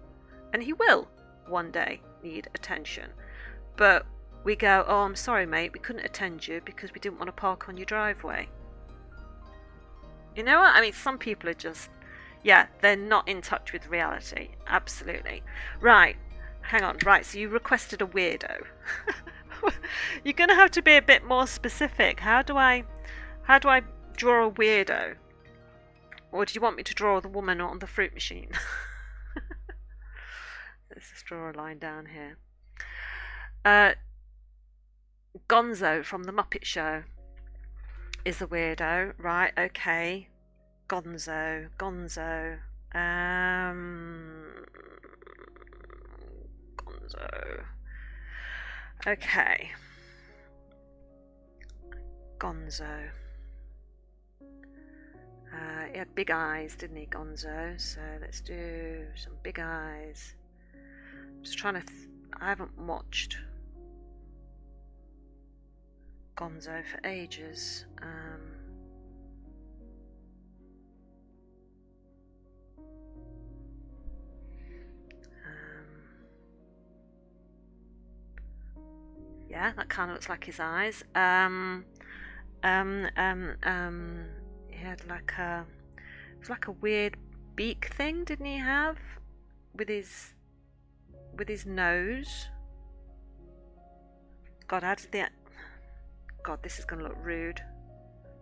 And he will one day need attention, but we go, oh, I'm sorry mate, we couldn't attend you because we didn't want to park on your driveway. You know what I mean? Some people are just, they're not in touch with reality. Absolutely. Right, hang on. Right, so you requested a weirdo. You're gonna have to be a bit more specific. How do I draw a weirdo? Or do you want me to draw the woman on the fruit machine? Let's just draw a line down here. Gonzo from the Muppet Show is a weirdo, right? Okay, Gonzo. Gonzo. Okay. Gonzo. He had big eyes, didn't he, Gonzo? So let's do some big eyes. Just trying to. I haven't watched Gonzo for ages. Yeah, that kind of looks like his eyes. He had like a, it was like a weird beak thing, didn't he have, with his nose? God, how did the? God, this is going to look rude.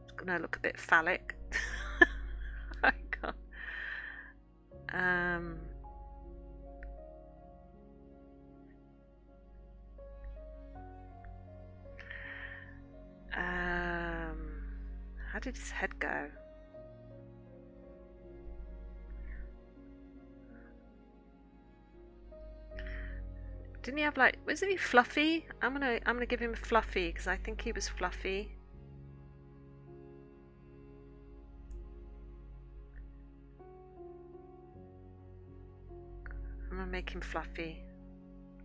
It's going to look a bit phallic. Oh God. How did his head go? Didn't he have like? Wasn't he fluffy? I'm gonna give him fluffy because I think he was fluffy. I'm gonna make him fluffy.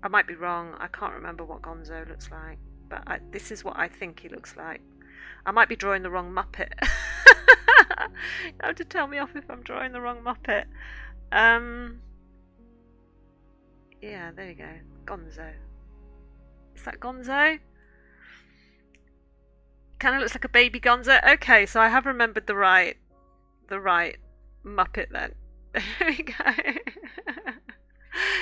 I might be wrong. I can't remember what Gonzo looks like, but this is what I think he looks like. I might be drawing the wrong Muppet. You have to tell me off if I'm drawing the wrong Muppet. Yeah, there you go. Gonzo. Is that Gonzo? Kind of looks like a baby Gonzo. Okay, so I have remembered the right Muppet then. There we go.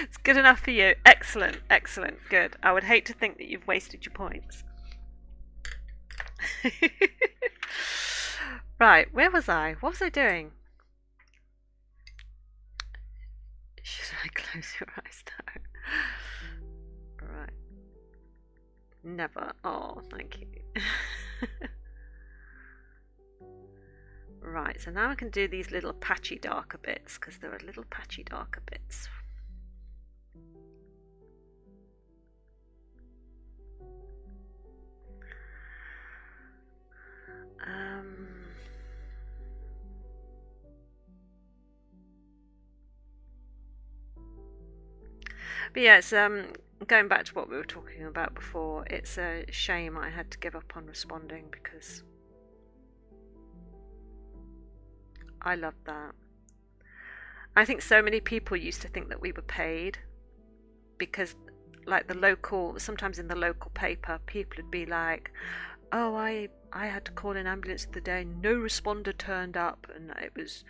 It's good enough for you. Excellent, excellent, good. I would hate to think that you've wasted your points. Right, where was I? What was I doing? Should I close your eyes now? Never. Oh, thank you. Right, so now I can do these little patchy darker bits, because there are little patchy darker bits. But yeah, it's going back to what we were talking about before, it's a shame I had to give up on responding, because I loved that. I think so many people used to think that we were paid, because like sometimes in the local paper, people would be like, oh, I had to call an ambulance the day, no responder turned up, and it was,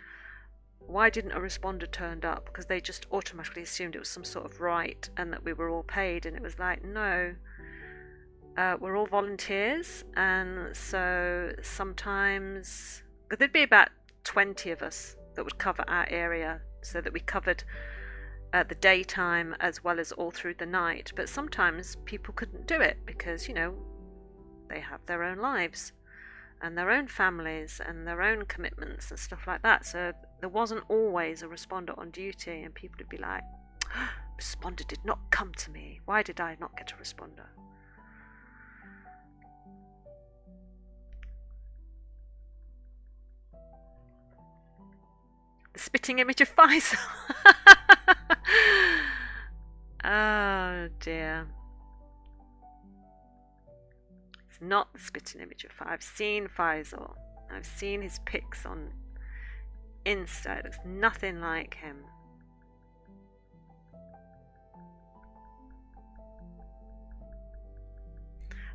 why didn't a responder turned up? Because they just automatically assumed it was some sort of right and that we were all paid, and it was like, no, we're all volunteers, and so sometimes there'd be about 20 of us that would cover our area, so that we covered the daytime as well as all through the night. But sometimes people couldn't do it because, you know, they have their own lives and their own families and their own commitments and stuff like that. So there wasn't always a responder on duty, and people would be like, responder did not come to me. Why did I not get a responder? The spitting image of Faisal. Oh dear. It's not the spitting image of Faisal. I've seen Faisal. I've seen his pics on Insta. It looks nothing like him.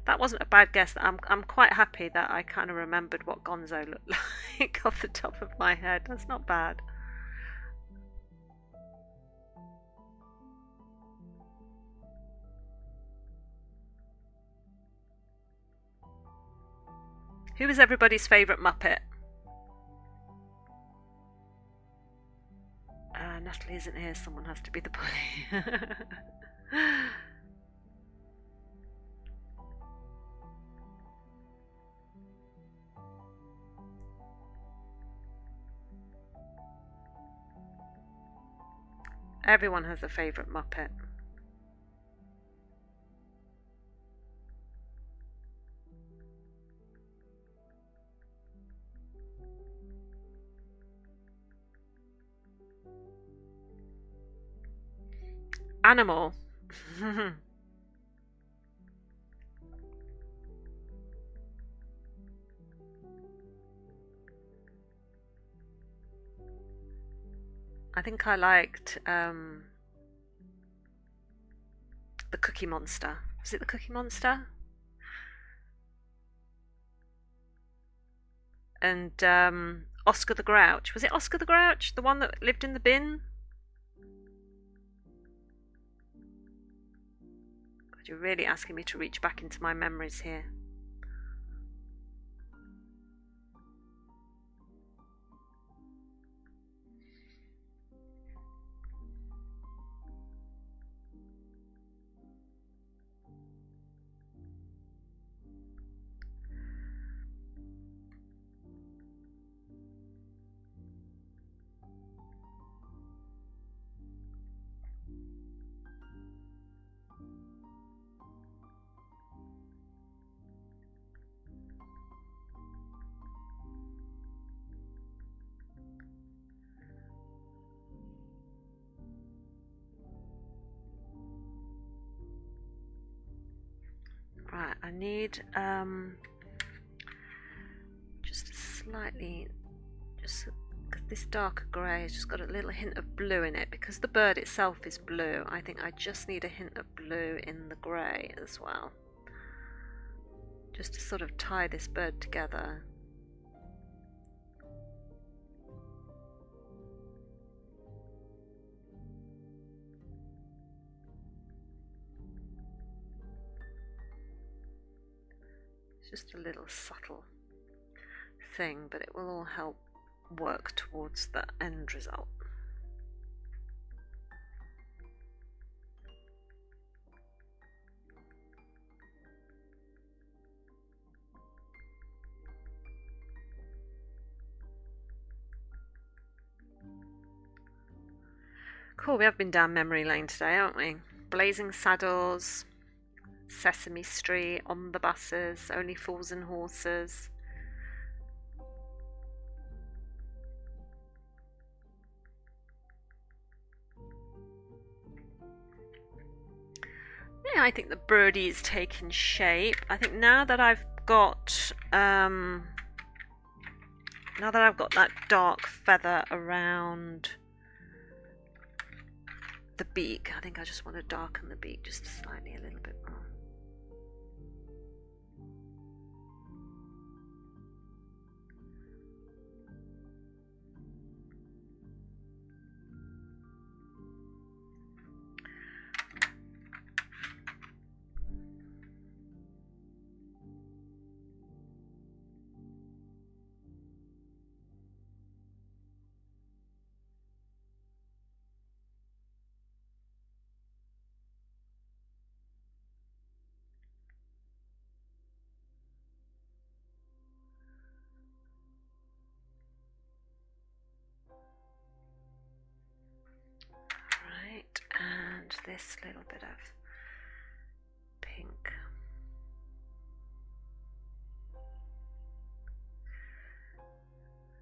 That wasn't a bad guess. I'm quite happy that I kind of remembered what Gonzo looked like off the top of my head. That's not bad. Who was everybody's favourite Muppet? Natalie isn't here. Someone has to be the bully. Everyone has a favourite Muppet. Animal. I think I liked the Cookie Monster. Was it the Cookie Monster? And Oscar the Grouch. Was it Oscar the Grouch? The one that lived in the bin? God, you're really asking me to reach back into my memories here. Right, I need just slightly, just this darker grey has just got a little hint of blue in it, because the bird itself is blue. I think I just need a hint of blue in the grey as well, just to sort of tie this bird together. Just a little subtle thing, but it will all help work towards the end result. Cool, we have been down memory lane today, haven't we? Blazing Saddles, Sesame Street, On the Buses, Only Fools and Horses. Yeah, I think the birdie is taking shape. I think now that I've got that dark feather around the beak, I think I just want to darken the beak just slightly, a little bit more. And this little bit of pink.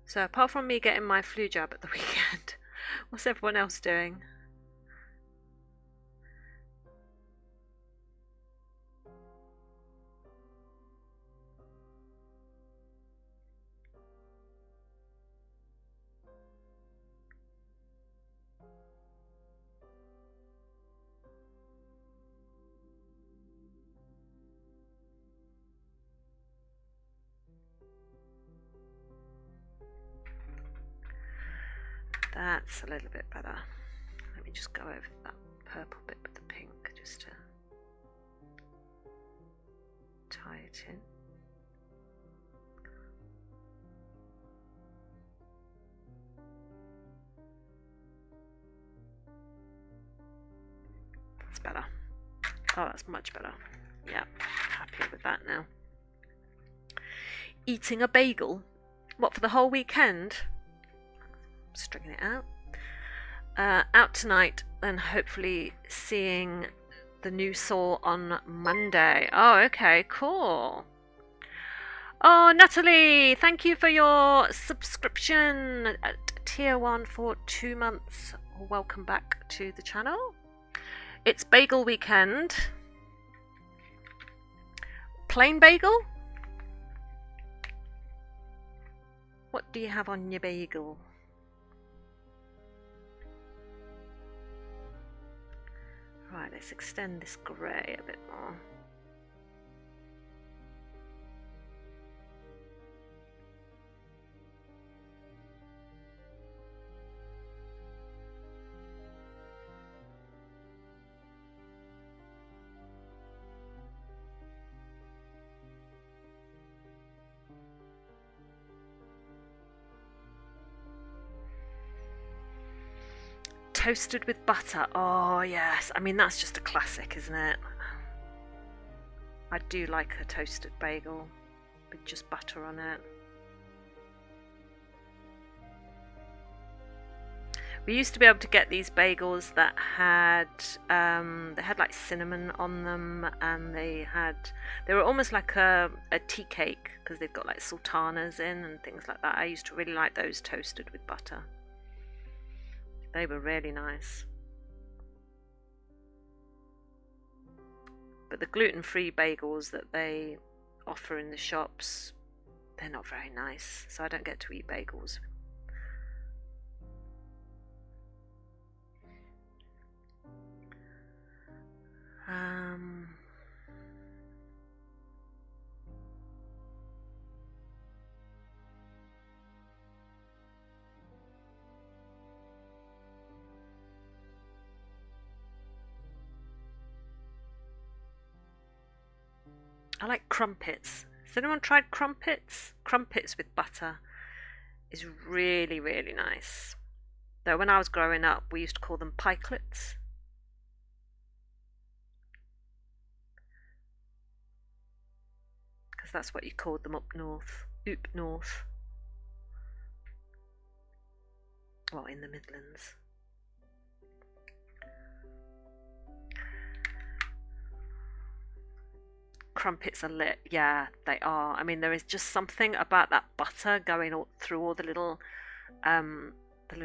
So apart from me getting my flu jab at the weekend, what's everyone else doing? That's a little bit better. Let me just go over that purple bit with the pink just to tie it in. That's better. Oh, that's much better. Yeah, happy with that now. Eating a bagel? What, for the whole weekend? Stringing it out. Out tonight, and hopefully seeing the new Saw on Monday. Oh, okay, cool. Oh, Natalie, thank you for your subscription at Tier 1 for 2 months. Welcome back to the channel. It's bagel weekend. Plain bagel? What do you have on your bagel? Right, let's extend this grey a bit more. Toasted with butter. Oh yes, I mean that's just a classic, isn't it? I do like a toasted bagel with just butter on it. We used to be able to get these bagels that had like cinnamon on them, and they were almost like a tea cake because they've got like sultanas in and things like that. I used to really like those toasted with butter. They were really nice. But the gluten-free bagels that they offer in the shops, they're not very nice, so I don't get to eat bagels. I like crumpets. Has anyone tried crumpets? Crumpets with butter is really, really nice. Though when I was growing up, we used to call them pikelets. Because that's what you called them up north. Oop north. Well, in the Midlands. crumpets are lit. Yeah, they are. I mean, there is just something about that butter going through all the little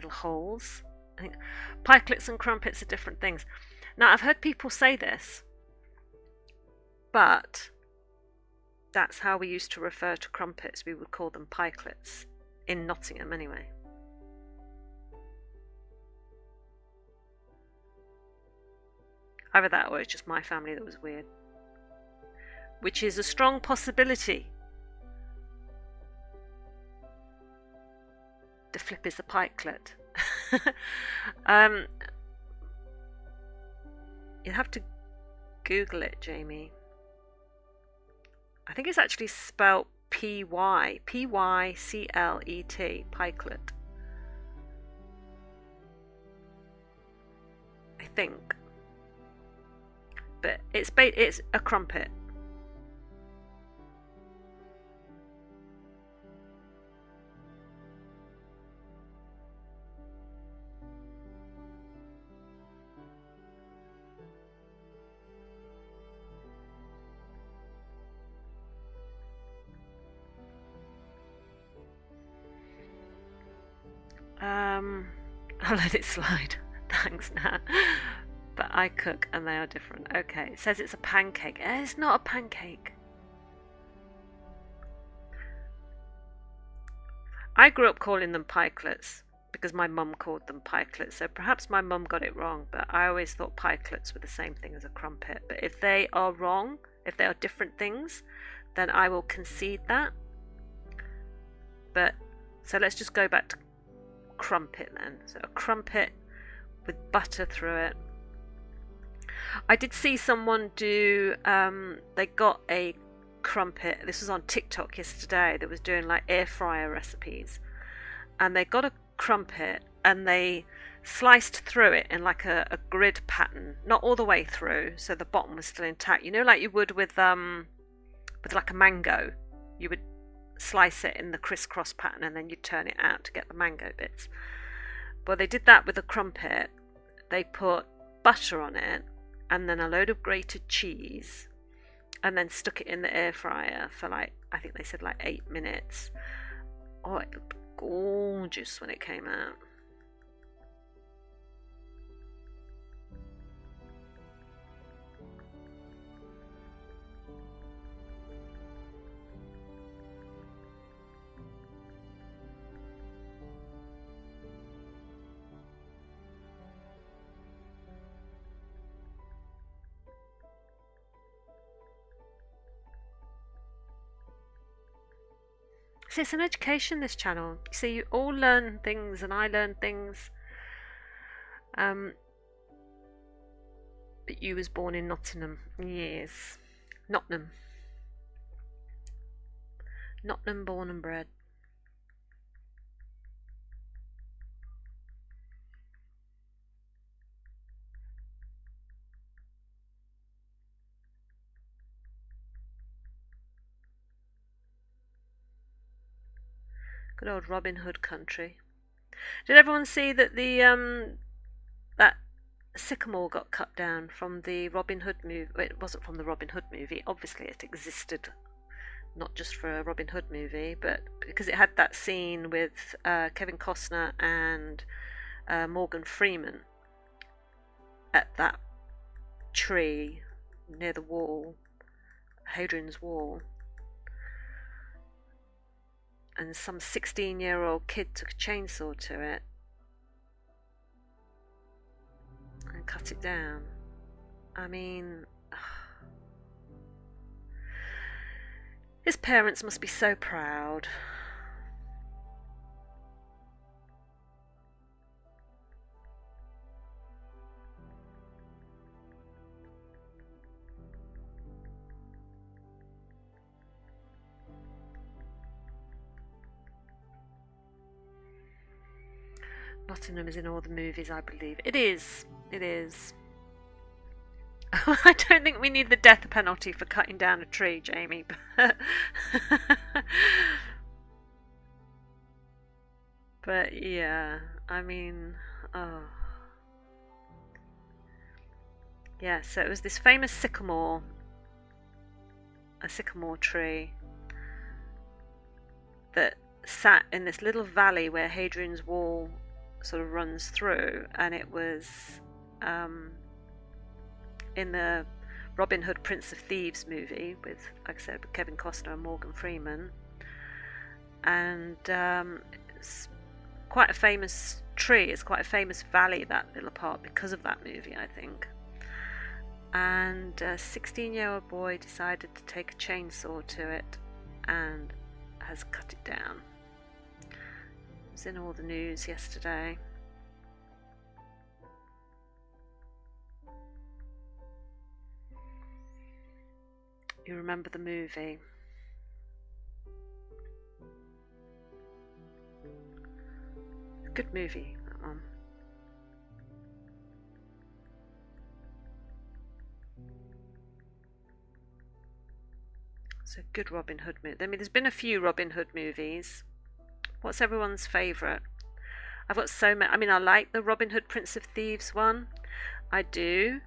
holes. I think pikelets and crumpets are different things. Now, I've heard people say this, but that's how we used to refer to crumpets. We would call them pikelets in Nottingham, anyway. Either that or it's just my family that was weird. Which is a strong possibility. The flip is a pikelet. You'll have to Google it, Jamie. I think it's actually spelled P-Y. P-Y-C-L-E-T. Pikelet. I think. But it's a crumpet. I'll let it slide. Thanks, Nat. But I cook and they are different. Okay, it says it's a pancake. It's not a pancake. I grew up calling them pikelets because my mum called them pikelets. So perhaps my mum got it wrong, but I always thought pikelets were the same thing as a crumpet. But if they are wrong, if they are different things, then I will concede that. But so let's just go back to crumpet then. So a crumpet with butter through it. I did see someone do, they got a crumpet, this was on TikTok yesterday, that was doing like air fryer recipes, and they got a crumpet and they sliced through it in like a grid pattern, not all the way through, so the bottom was still intact, you know, like you would with like a mango. You would slice it in the crisscross pattern and then you turn it out to get the mango bits. Well, they did that with a crumpet. They put butter on it and then a load of grated cheese and then stuck it in the air fryer for like, I think they said like 8 minutes. Oh, it looked gorgeous when it came out. See, it's an education, this channel. You see, you all learn things and I learn things. But you was born in Nottingham. Yes. Nottingham. Nottingham born and bred. Good old Robin Hood country. Did everyone see that the that sycamore got cut down from the Robin Hood movie? Well, it wasn't from the Robin Hood movie. Obviously, it existed not just for a Robin Hood movie, but because it had that scene with Kevin Costner and Morgan Freeman at that tree near the wall, Hadrian's Wall. And some 16-year-old kid took a chainsaw to it and cut it down. I mean, his parents must be so proud. Nottingham is in all the movies, I believe. It is. It is. I don't think we need the death penalty for cutting down a tree, Jamie. But yeah, I mean, oh. Yeah, so it was this famous sycamore a sycamore tree that sat in this little valley where Hadrian's Wall sort of runs through, and it was in the Robin Hood Prince of Thieves movie with, like I said, Kevin Costner and Morgan Freeman, and it's quite a famous tree. It's quite a famous valley, that little part, because of that movie, I think. And a 16-year-old boy decided to take a chainsaw to it and has cut it down. It was in all the news yesterday. You remember the movie? Good movie, that one. It's a good Robin Hood movie. I mean, there's been a few Robin Hood movies. What's everyone's favourite? I've got so many. I mean, I like the Robin Hood Prince of Thieves one. I do.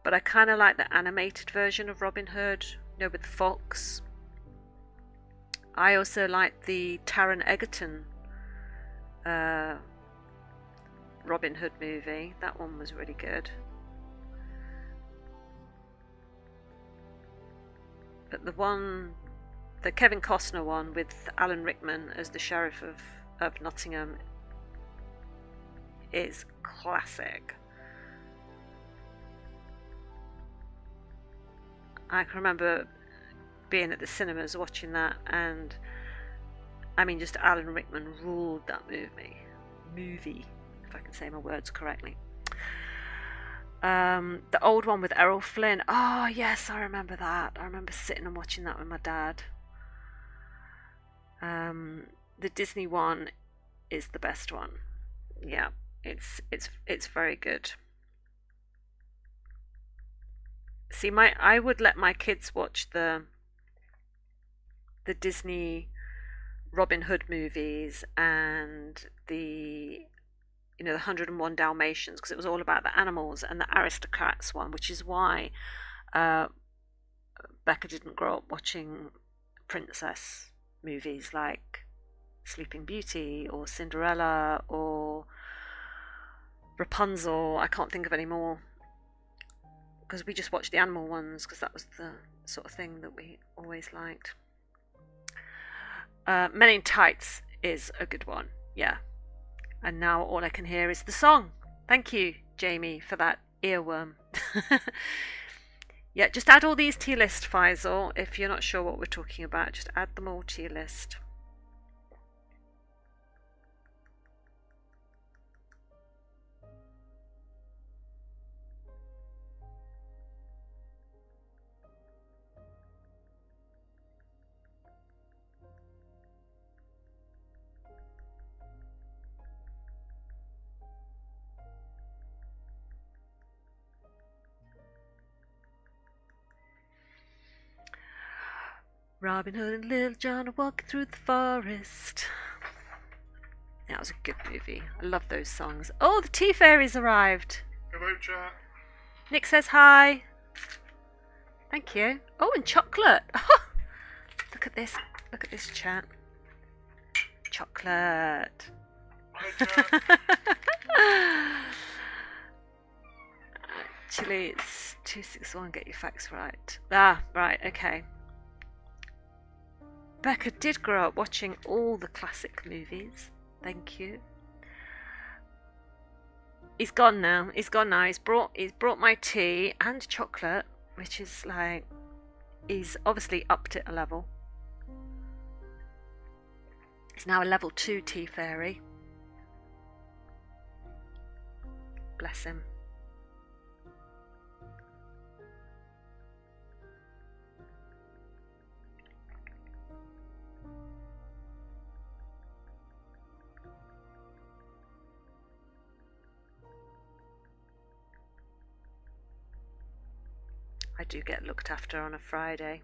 But I kind of like the animated version of Robin Hood, you know, with the fox. I also like the Taron Egerton Robin Hood movie. That one was really good. But the Kevin Costner one with Alan Rickman as the Sheriff of Nottingham is classic. I can remember being at the cinemas watching that, and I mean, just Alan Rickman ruled that movie, if I can say my words correctly. The old one with Errol Flynn. Oh yes, I remember that. I remember sitting and watching that with my dad. The Disney one is the best one. Yeah, it's very good. See, I would let my kids watch the Disney Robin Hood movies and the 101 Dalmatians, because it was all about the animals, and the Aristocrats one, which is why Becca didn't grow up watching princess movies like Sleeping Beauty or Cinderella or Rapunzel. I can't think of any more, because we just watched the animal ones, because that was the sort of thing that we always liked. Men in Tights is a good one, yeah. And now all I can hear is the song. Thank you, Jamie, for that earworm. Yeah, just add all these to your list, Faisal. If you're not sure what we're talking about, just add them all to your list. Robin Hood and Little John are walking through the forest. That was a good movie. I love those songs. Oh, the Tea Fairies arrived.
Hello, chat.
Nick says hi. Thank you. Oh, and chocolate. Look at this. Look at this, chat. Chocolate.
Hi, chat.
Actually, it's 261. Get your facts right. Ah, right. Okay. Becca did grow up watching all the classic movies. Thank you. He's gone now. He's brought my tea and chocolate, which is like, he's obviously upped it a level. He's now a level 2 tea fairy. Bless him. I do get looked after on a Friday.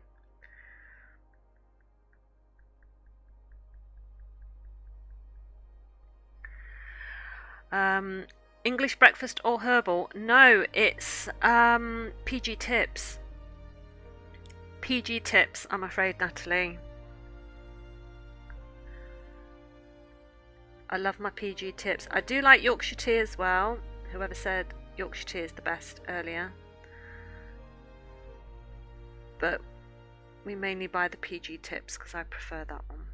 English breakfast or herbal? No, it's PG Tips. PG tips, I'm afraid, Natalie. I love my PG tips. I do like Yorkshire tea as well. Whoever said Yorkshire tea is the best earlier. But we mainly buy the PG tips because I prefer that one.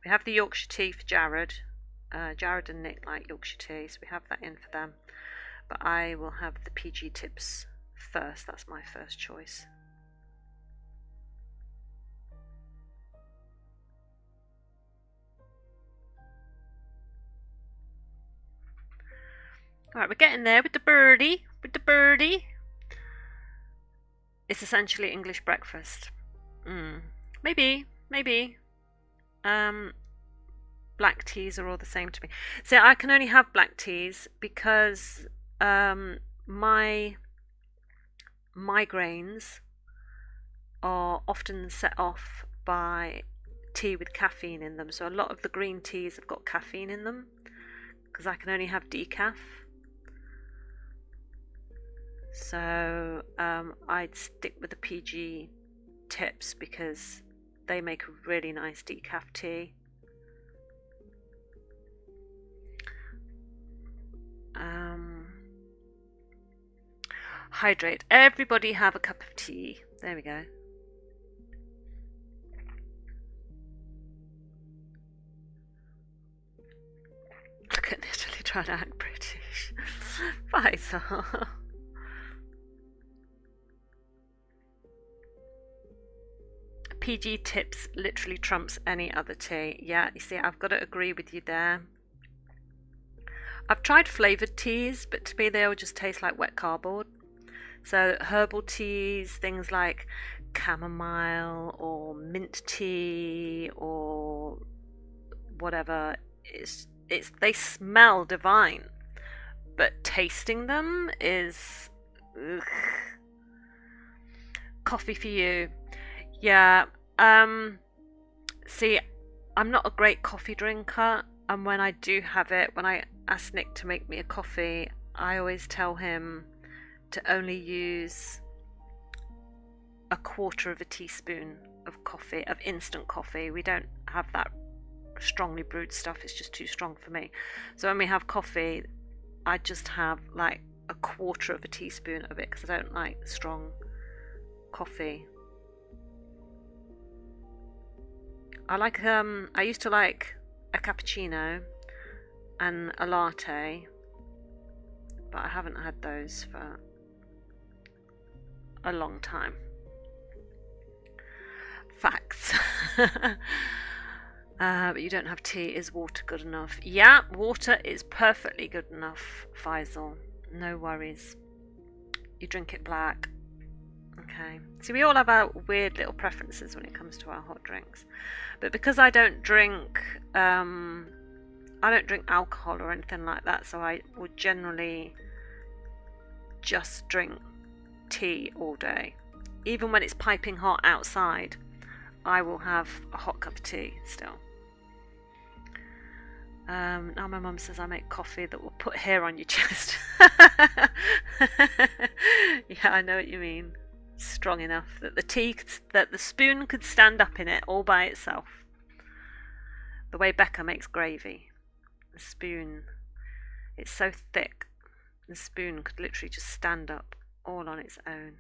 We have the Yorkshire tea for Jared. Jared and Nick like Yorkshire tea, so we have that in for them. But I will have the PG tips first. That's my first choice. Alright, we're getting there with the birdie. It's essentially English breakfast. Maybe. Black teas are all the same to me. So I can only have black teas because my migraines are often set off by tea with caffeine in them. So a lot of the green teas have got caffeine in them because I can only have decaf. So I'd stick with the PG tips because they make a really nice decaf tea. Hydrate. Everybody have a cup of tea. There we go. Look at Natalie trying to act British. Faisal. PG tips literally trumps any other tea. Yeah, you see, I've got to agree with you there. I've tried flavoured teas, but to me they all just taste like wet cardboard. So herbal teas, things like chamomile or mint tea or whatever, they smell divine, but tasting them is ugh. Coffee for you. Yeah, see, I'm not a great coffee drinker, and when I do have it, when I ask Nick to make me a coffee, I always tell him to only use a quarter of a teaspoon of coffee, of instant coffee. We don't have that strongly brewed stuff, it's just too strong for me. So when we have coffee, I just have like a quarter of a teaspoon of it because I don't like strong coffee. I used to like a cappuccino and a latte, but I haven't had those for a long time. Facts. But you don't have tea. Is water good enough? Yeah, water is perfectly good enough, Faisal. No worries. You drink it black. Okay. See, we all have our weird little preferences when it comes to our hot drinks. But because I don't drink alcohol or anything like that, so I would generally just drink tea all day. Even when it's piping hot outside, I will have a hot cup of tea still. Now my mum says I make coffee that will put hair on your chest. Yeah, I know what you mean. Strong enough that that the spoon could stand up in it all by itself. The way Becca makes gravy. The spoon, it's so thick, the spoon could literally just stand up all on its own.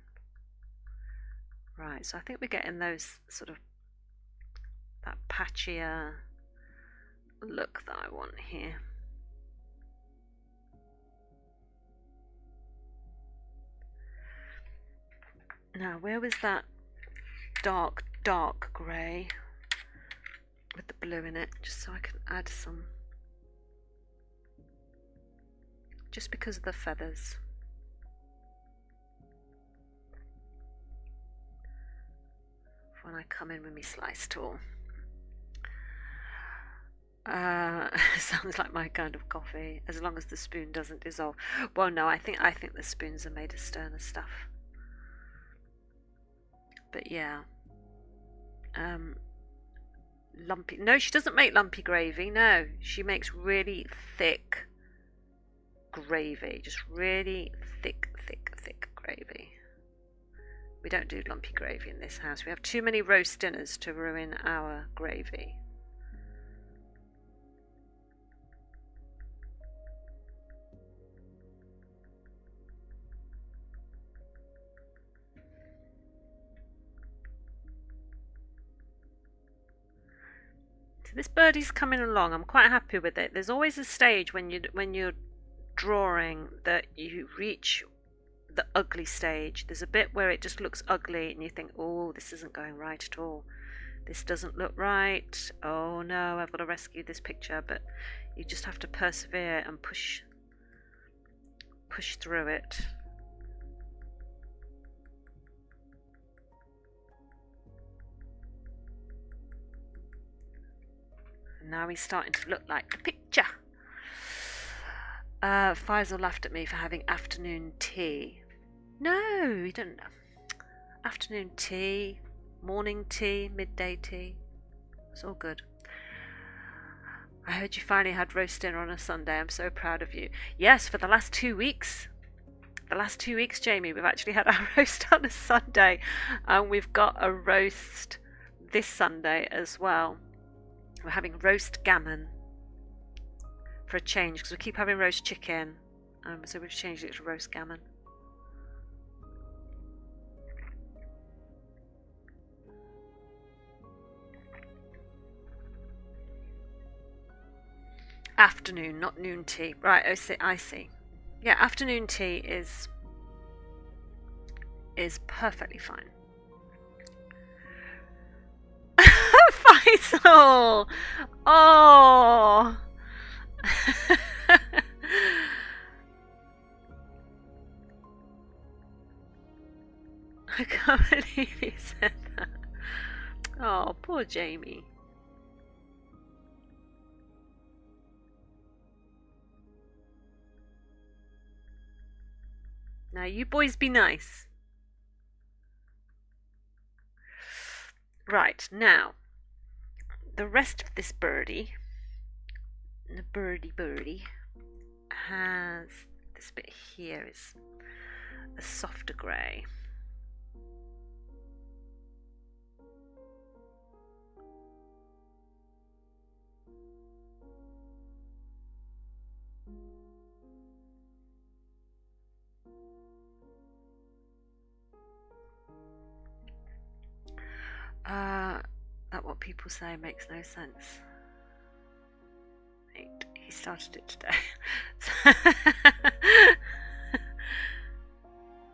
Right, so I think we're getting those sort of, that patchier look that I want here. Now, where was that dark grey with the blue in it, just so I can add some, just because of the feathers. When I come in with my slice tool. Sounds like my kind of coffee, as long as the spoon doesn't dissolve. Well, no, I think the spoons are made of sterner stuff. But yeah, lumpy. No, she doesn't make lumpy gravy. No, she makes really thick gravy, just really thick gravy. We don't do lumpy gravy in this house. We have too many roast dinners to ruin our gravy. So this birdie's coming along. I'm quite happy with it. There's always a stage when you're drawing that you reach the ugly stage. There's a bit where it just looks ugly and you think, oh, this isn't going right at all. This doesn't look right. Oh no, I've got to rescue this picture. But you just have to persevere and push through it. And now he's starting to look like the picture. Faisal laughed at me for having afternoon tea. No, you don't. Afternoon tea, morning tea, midday tea. It's all good. I heard you finally had roast dinner on a Sunday. I'm so proud of you. Yes, for the last 2 weeks. The last 2 weeks, Jamie, we've actually had our roast on a Sunday. And we've got a roast this Sunday as well. We're having roast gammon for a change because we keep having roast chicken. So we've changed it to roast gammon. Afternoon, not noon tea. Right, I see. Yeah, afternoon tea is perfectly fine. Faisal! Oh! I can't believe you said that. Oh, poor Jamie. Now, you boys be nice. Right, now, the rest of this birdie, the birdie, has this bit here is a softer grey. That what people say makes no sense. He started it today.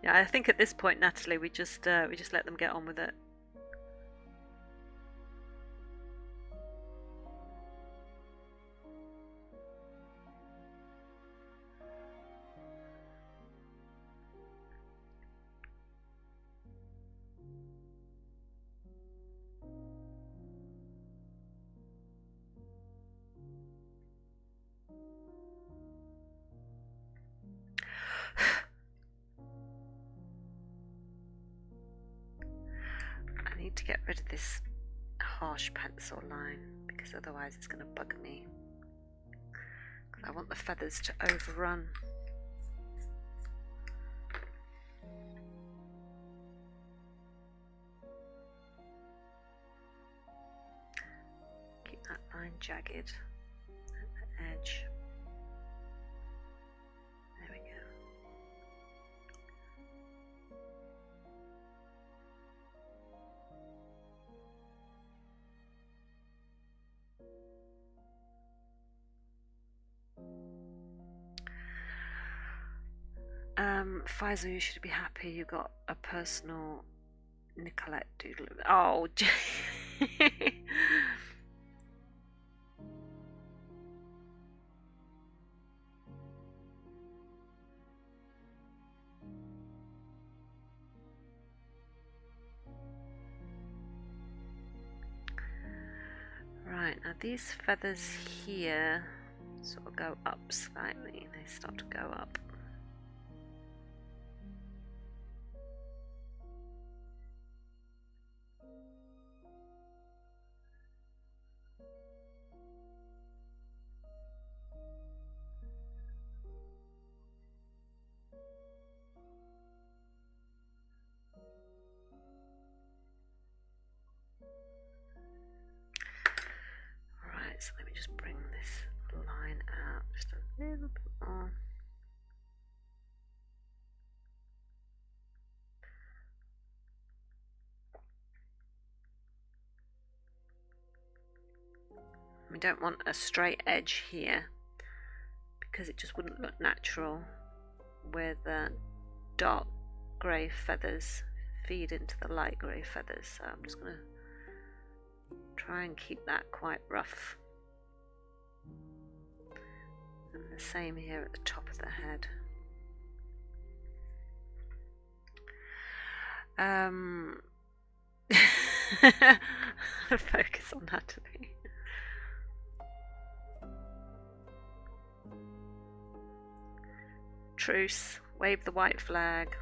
Yeah, I think at this point, Natalie, we just let them get on with it. I need to get rid of this harsh pencil line because otherwise it's going to bug me. I want the feathers to overrun. Keep that line jagged at the edge. There we go. Faisal, you should be happy you got a personal Nicolette doodle. Oh, right, now these feathers here sort of go up slightly. They start to go up. We don't want a straight edge here because it just wouldn't look natural where the dark grey feathers feed into the light grey feathers. So I'm just going to try and keep that quite rough. And the same here at the top of the head. Focus on Natalie. Truce, wave the white flag.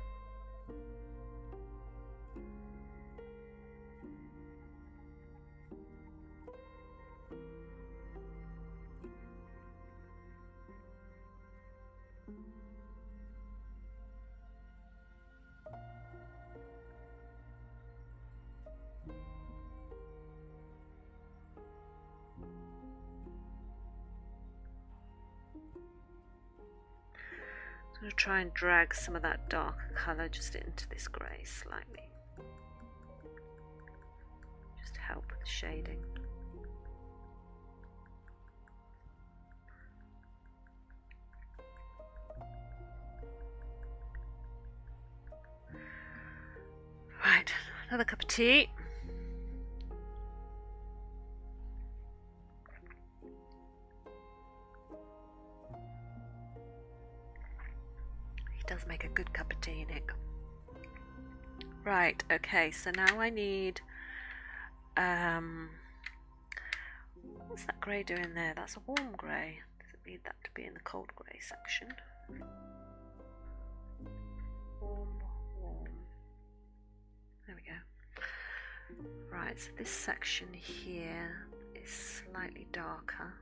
I'm going to try and drag some of that darker colour just into this grey slightly. Just to help with the shading. Right, another cup of tea. Does make a good cup of tea, Nick. Right, okay, so now I need what's that grey doing there? That's a warm grey. Doesn't need that to be in the cold grey section. Warm. There we go. Right, so this section here is slightly darker.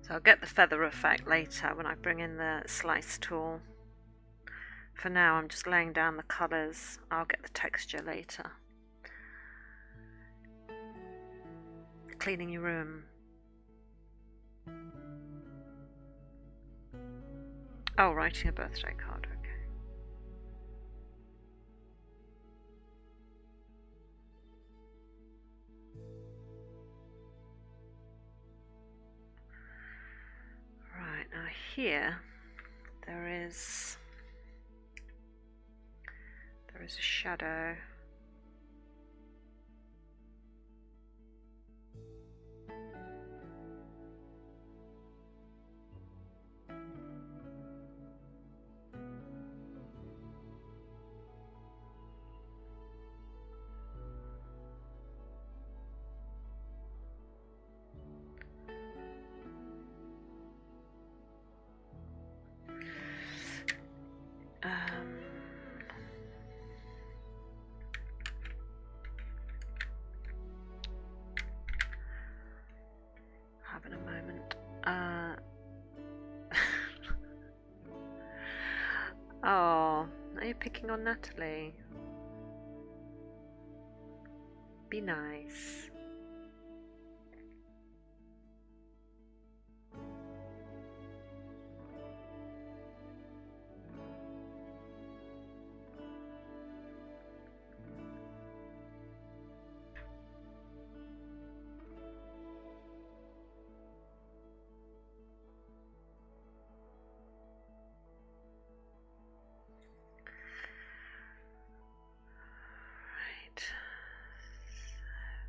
So I'll get the feather effect later when I bring in the slice tool. For now I'm just laying down the colours. I'll get the texture later. Cleaning your room. Oh, writing a birthday card, okay. Right, now here there is a shadow. Having a moment. Oh, are you picking on Natalie? Be nice.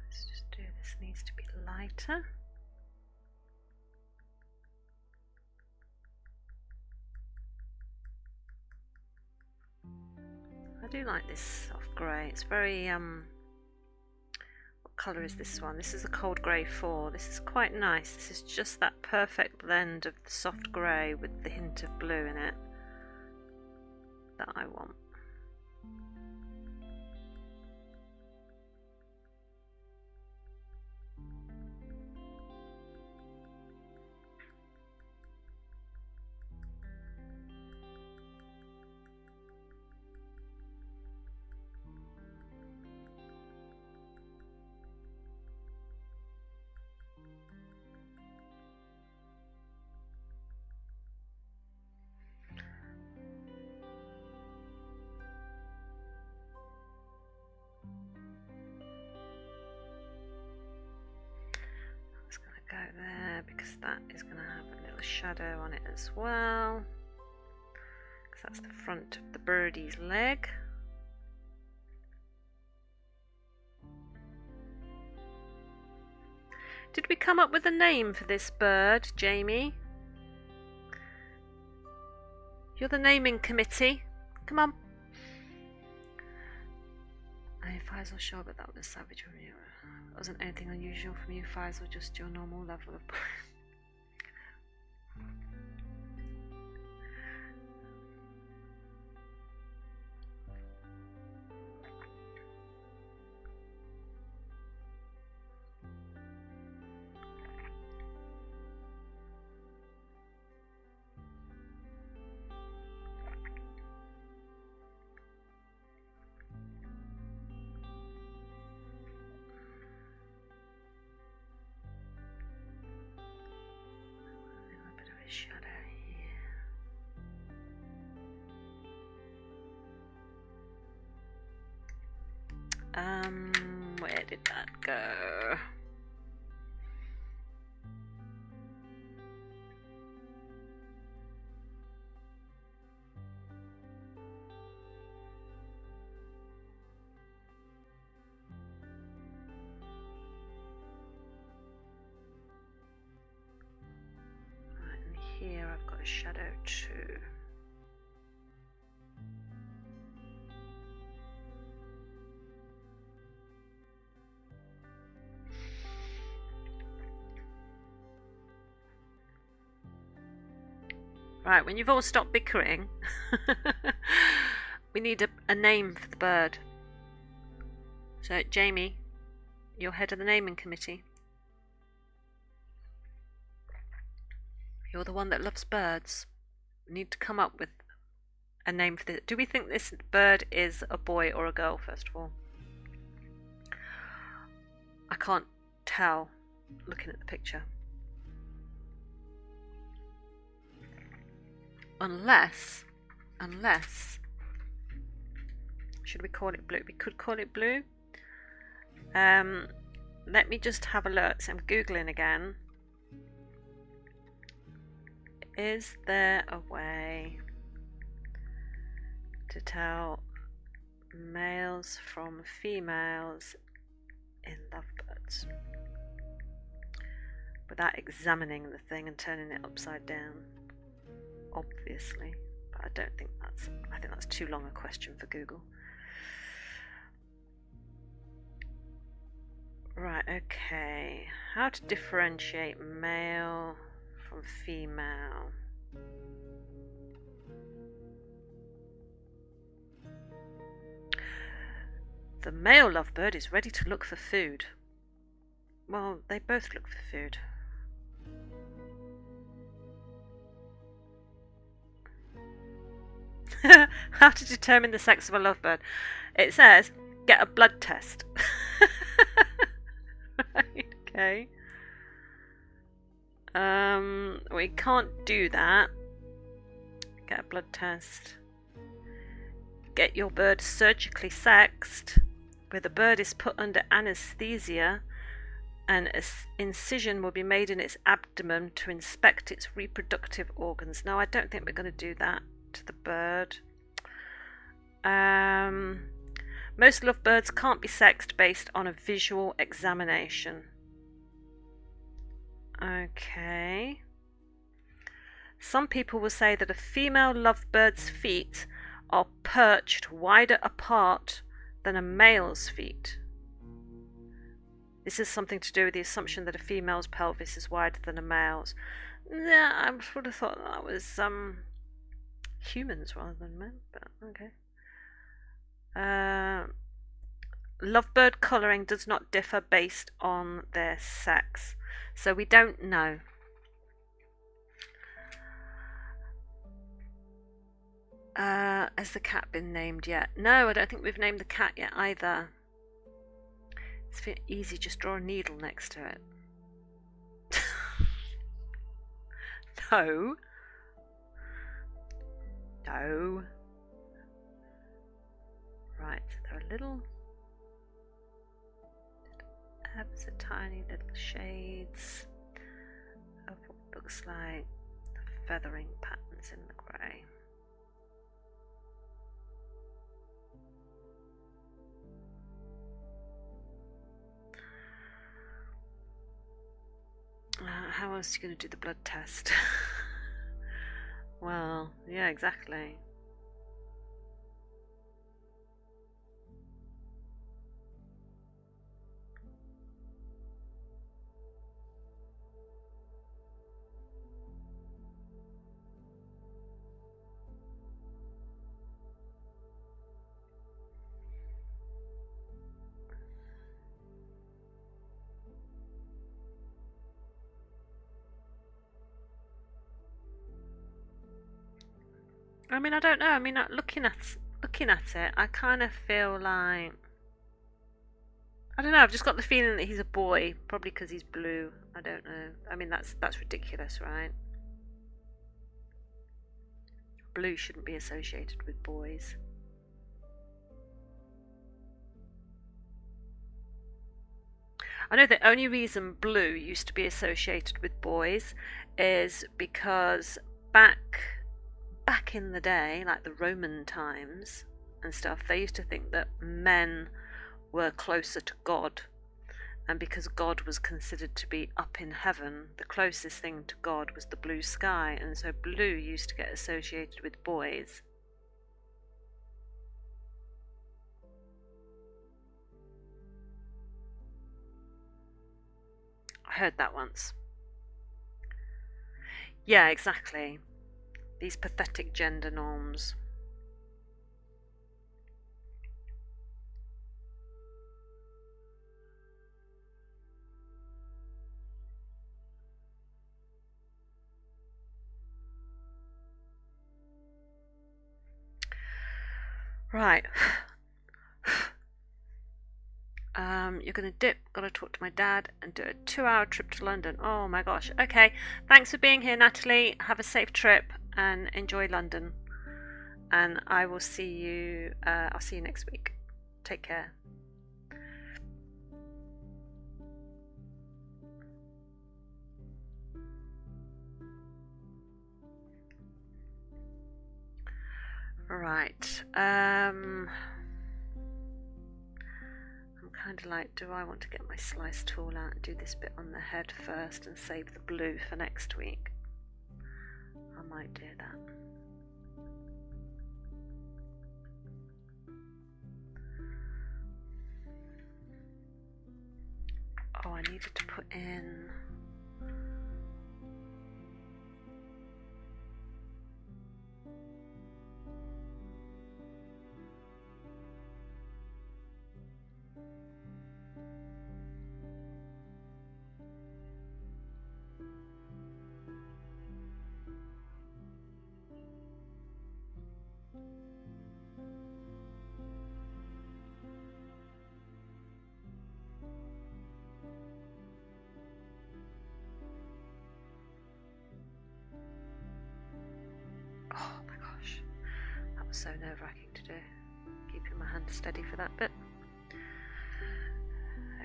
Let's just do this. Needs to be lighter. I do like this soft grey. It's very what colour is this one? This is a cold grey 4. This is quite nice. This is just that perfect blend of the soft grey with the hint of blue in it. that I want. Go there because that is going to have a little shadow on it as well, because that's the front of the birdie's leg. Did we come up with a name for this bird, Jamie? You're the naming committee. Come on. Faisal, sure, but that was savage from you. It wasn't anything unusual from you, Faisal, just your normal level of... shadow here. Where did that go? Here I've got a shadow too. Right, when you've all stopped bickering, we need a name for the bird. So, Jamie, you're head of the naming committee. You're the one that loves birds. We need to come up with a name for this. Do we think this bird is a boy or a girl, first of all? I can't tell looking at the picture. Unless, should we call it blue? We could call it blue. Let me just have a look. So I'm Googling again. Is there a way to tell males from females in lovebirds without examining the thing and turning it upside down? Obviously, but I don't think I think that's too long a question for Google. Right, okay. How to differentiate male from female. The male lovebird is ready to look for food. Well, they both look for food. How to determine the sex of a lovebird. It says, get a blood test. Right, okay. We can't do that. Get a blood test. Get your bird surgically sexed, where the bird is put under anesthesia and an incision will be made in its abdomen to inspect its reproductive organs. No, I don't think we're going to do that to the bird. Most lovebirds can't be sexed based on a visual examination. Okay. Some people will say that a female lovebird's feet are perched wider apart than a male's feet. This is something to do with the assumption that a female's pelvis is wider than a male's. Yeah, I would have thought that was humans rather than men, but okay. Lovebird colouring does not differ based on their sex, so we don't know. Has the cat been named yet? No, I don't think we've named the cat yet either. It's easy, just draw a needle next to it. No. No. Right, there are ever so tiny little shades of what looks like the feathering patterns in the grey. How else are you going to do the blood test? Well, yeah, exactly. I mean, I don't know. I mean, looking at it, I kind of feel like, I don't know. I've just got the feeling that he's a boy, probably because he's blue. I don't know. I mean, that's ridiculous, right? Blue shouldn't be associated with boys. I know the only reason blue used to be associated with boys is because back in the day, like the Roman times and stuff, they used to think that men were closer to God, and because God was considered to be up in heaven, the closest thing to God was the blue sky, and so blue used to get associated with boys. I heard that once. Yeah, exactly. These pathetic gender norms. Right. You're going to dip, got to talk to my dad, and do a 2-hour trip to London. Oh my gosh. Okay. Thanks for being here, Natalie. Have a safe trip and enjoy London. And I will see you, I'll see you next week. Take care. Right. I'm kind of like, do I want to get my slice tool out and do this bit on the head first and save the blue for next week? I might do that. Oh, I needed to put in... Oh my gosh, that was so nerve-wracking to do. Keeping my hand steady for that bit.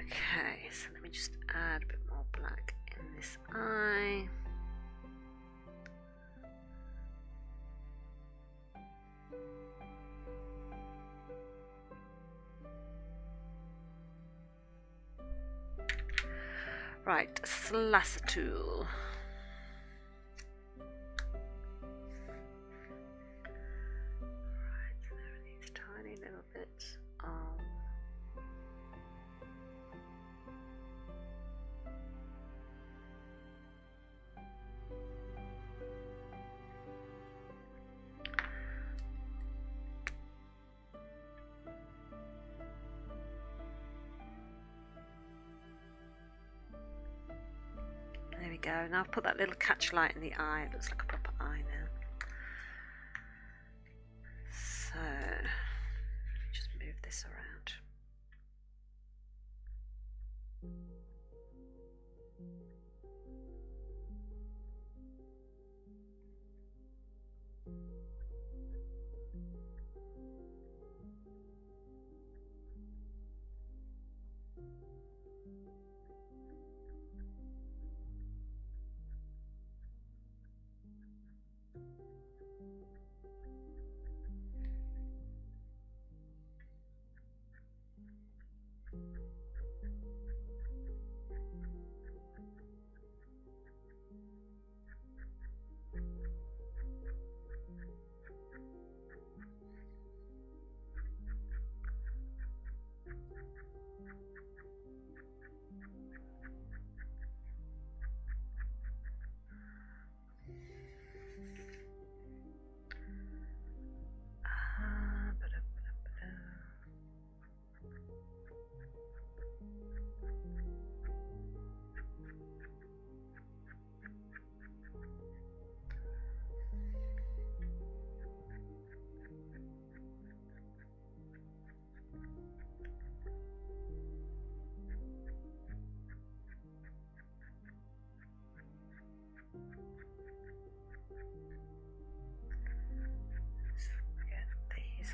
Okay, so let me just add a bit more black in this eye. Right, slasher tool. Right, there are these tiny little bits of we go. Now I've put that little catch light in the eye. It looks like a proper eye now. So, just move this around.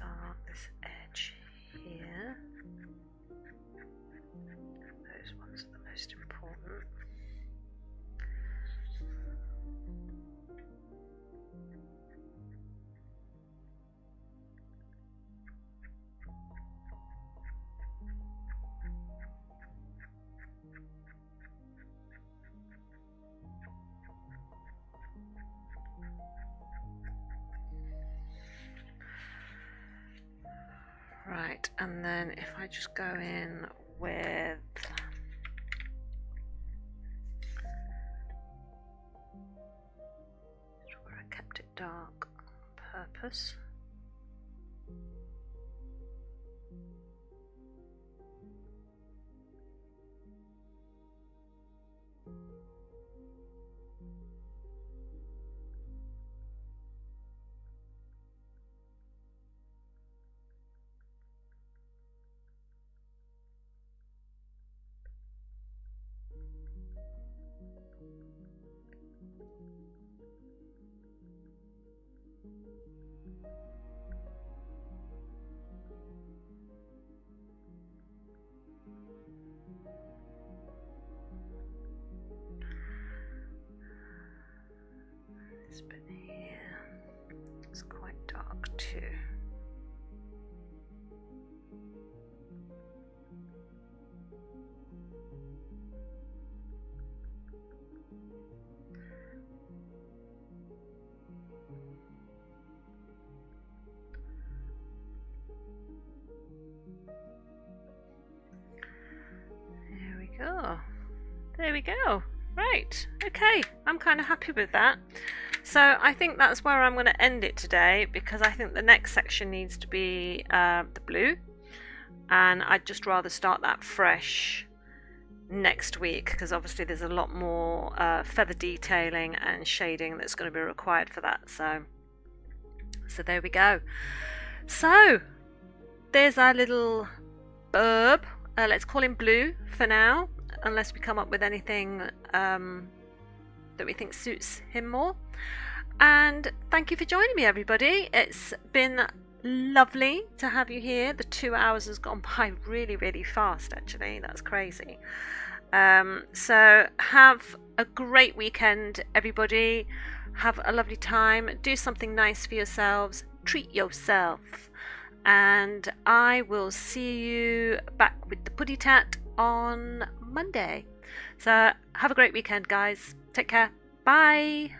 On this edge here. Those ones are the most important. Right, and then if I just go in with where I kept it dark on purpose. This bit here is quite dark too. There we go. There we go. Right, okay, I'm kind of happy with that. So I think that's where I'm going to end it today, because I think the next section needs to be the blue, and I'd just rather start that fresh next week, because obviously there's a lot more feather detailing and shading that's going to be required for that. So there we go. So there's our little burb. Let's call him Blue for now, unless we come up with anything that we think suits him more. And thank you for joining me, everybody. It's been lovely to have you here. The 2 hours has gone by really, really fast, actually. That's crazy. So have a great weekend, everybody. Have a lovely time. Do something nice for yourselves. Treat yourself. And I will see you back with the Puddy Tat on Monday. So have a great weekend, guys. Take care. Bye.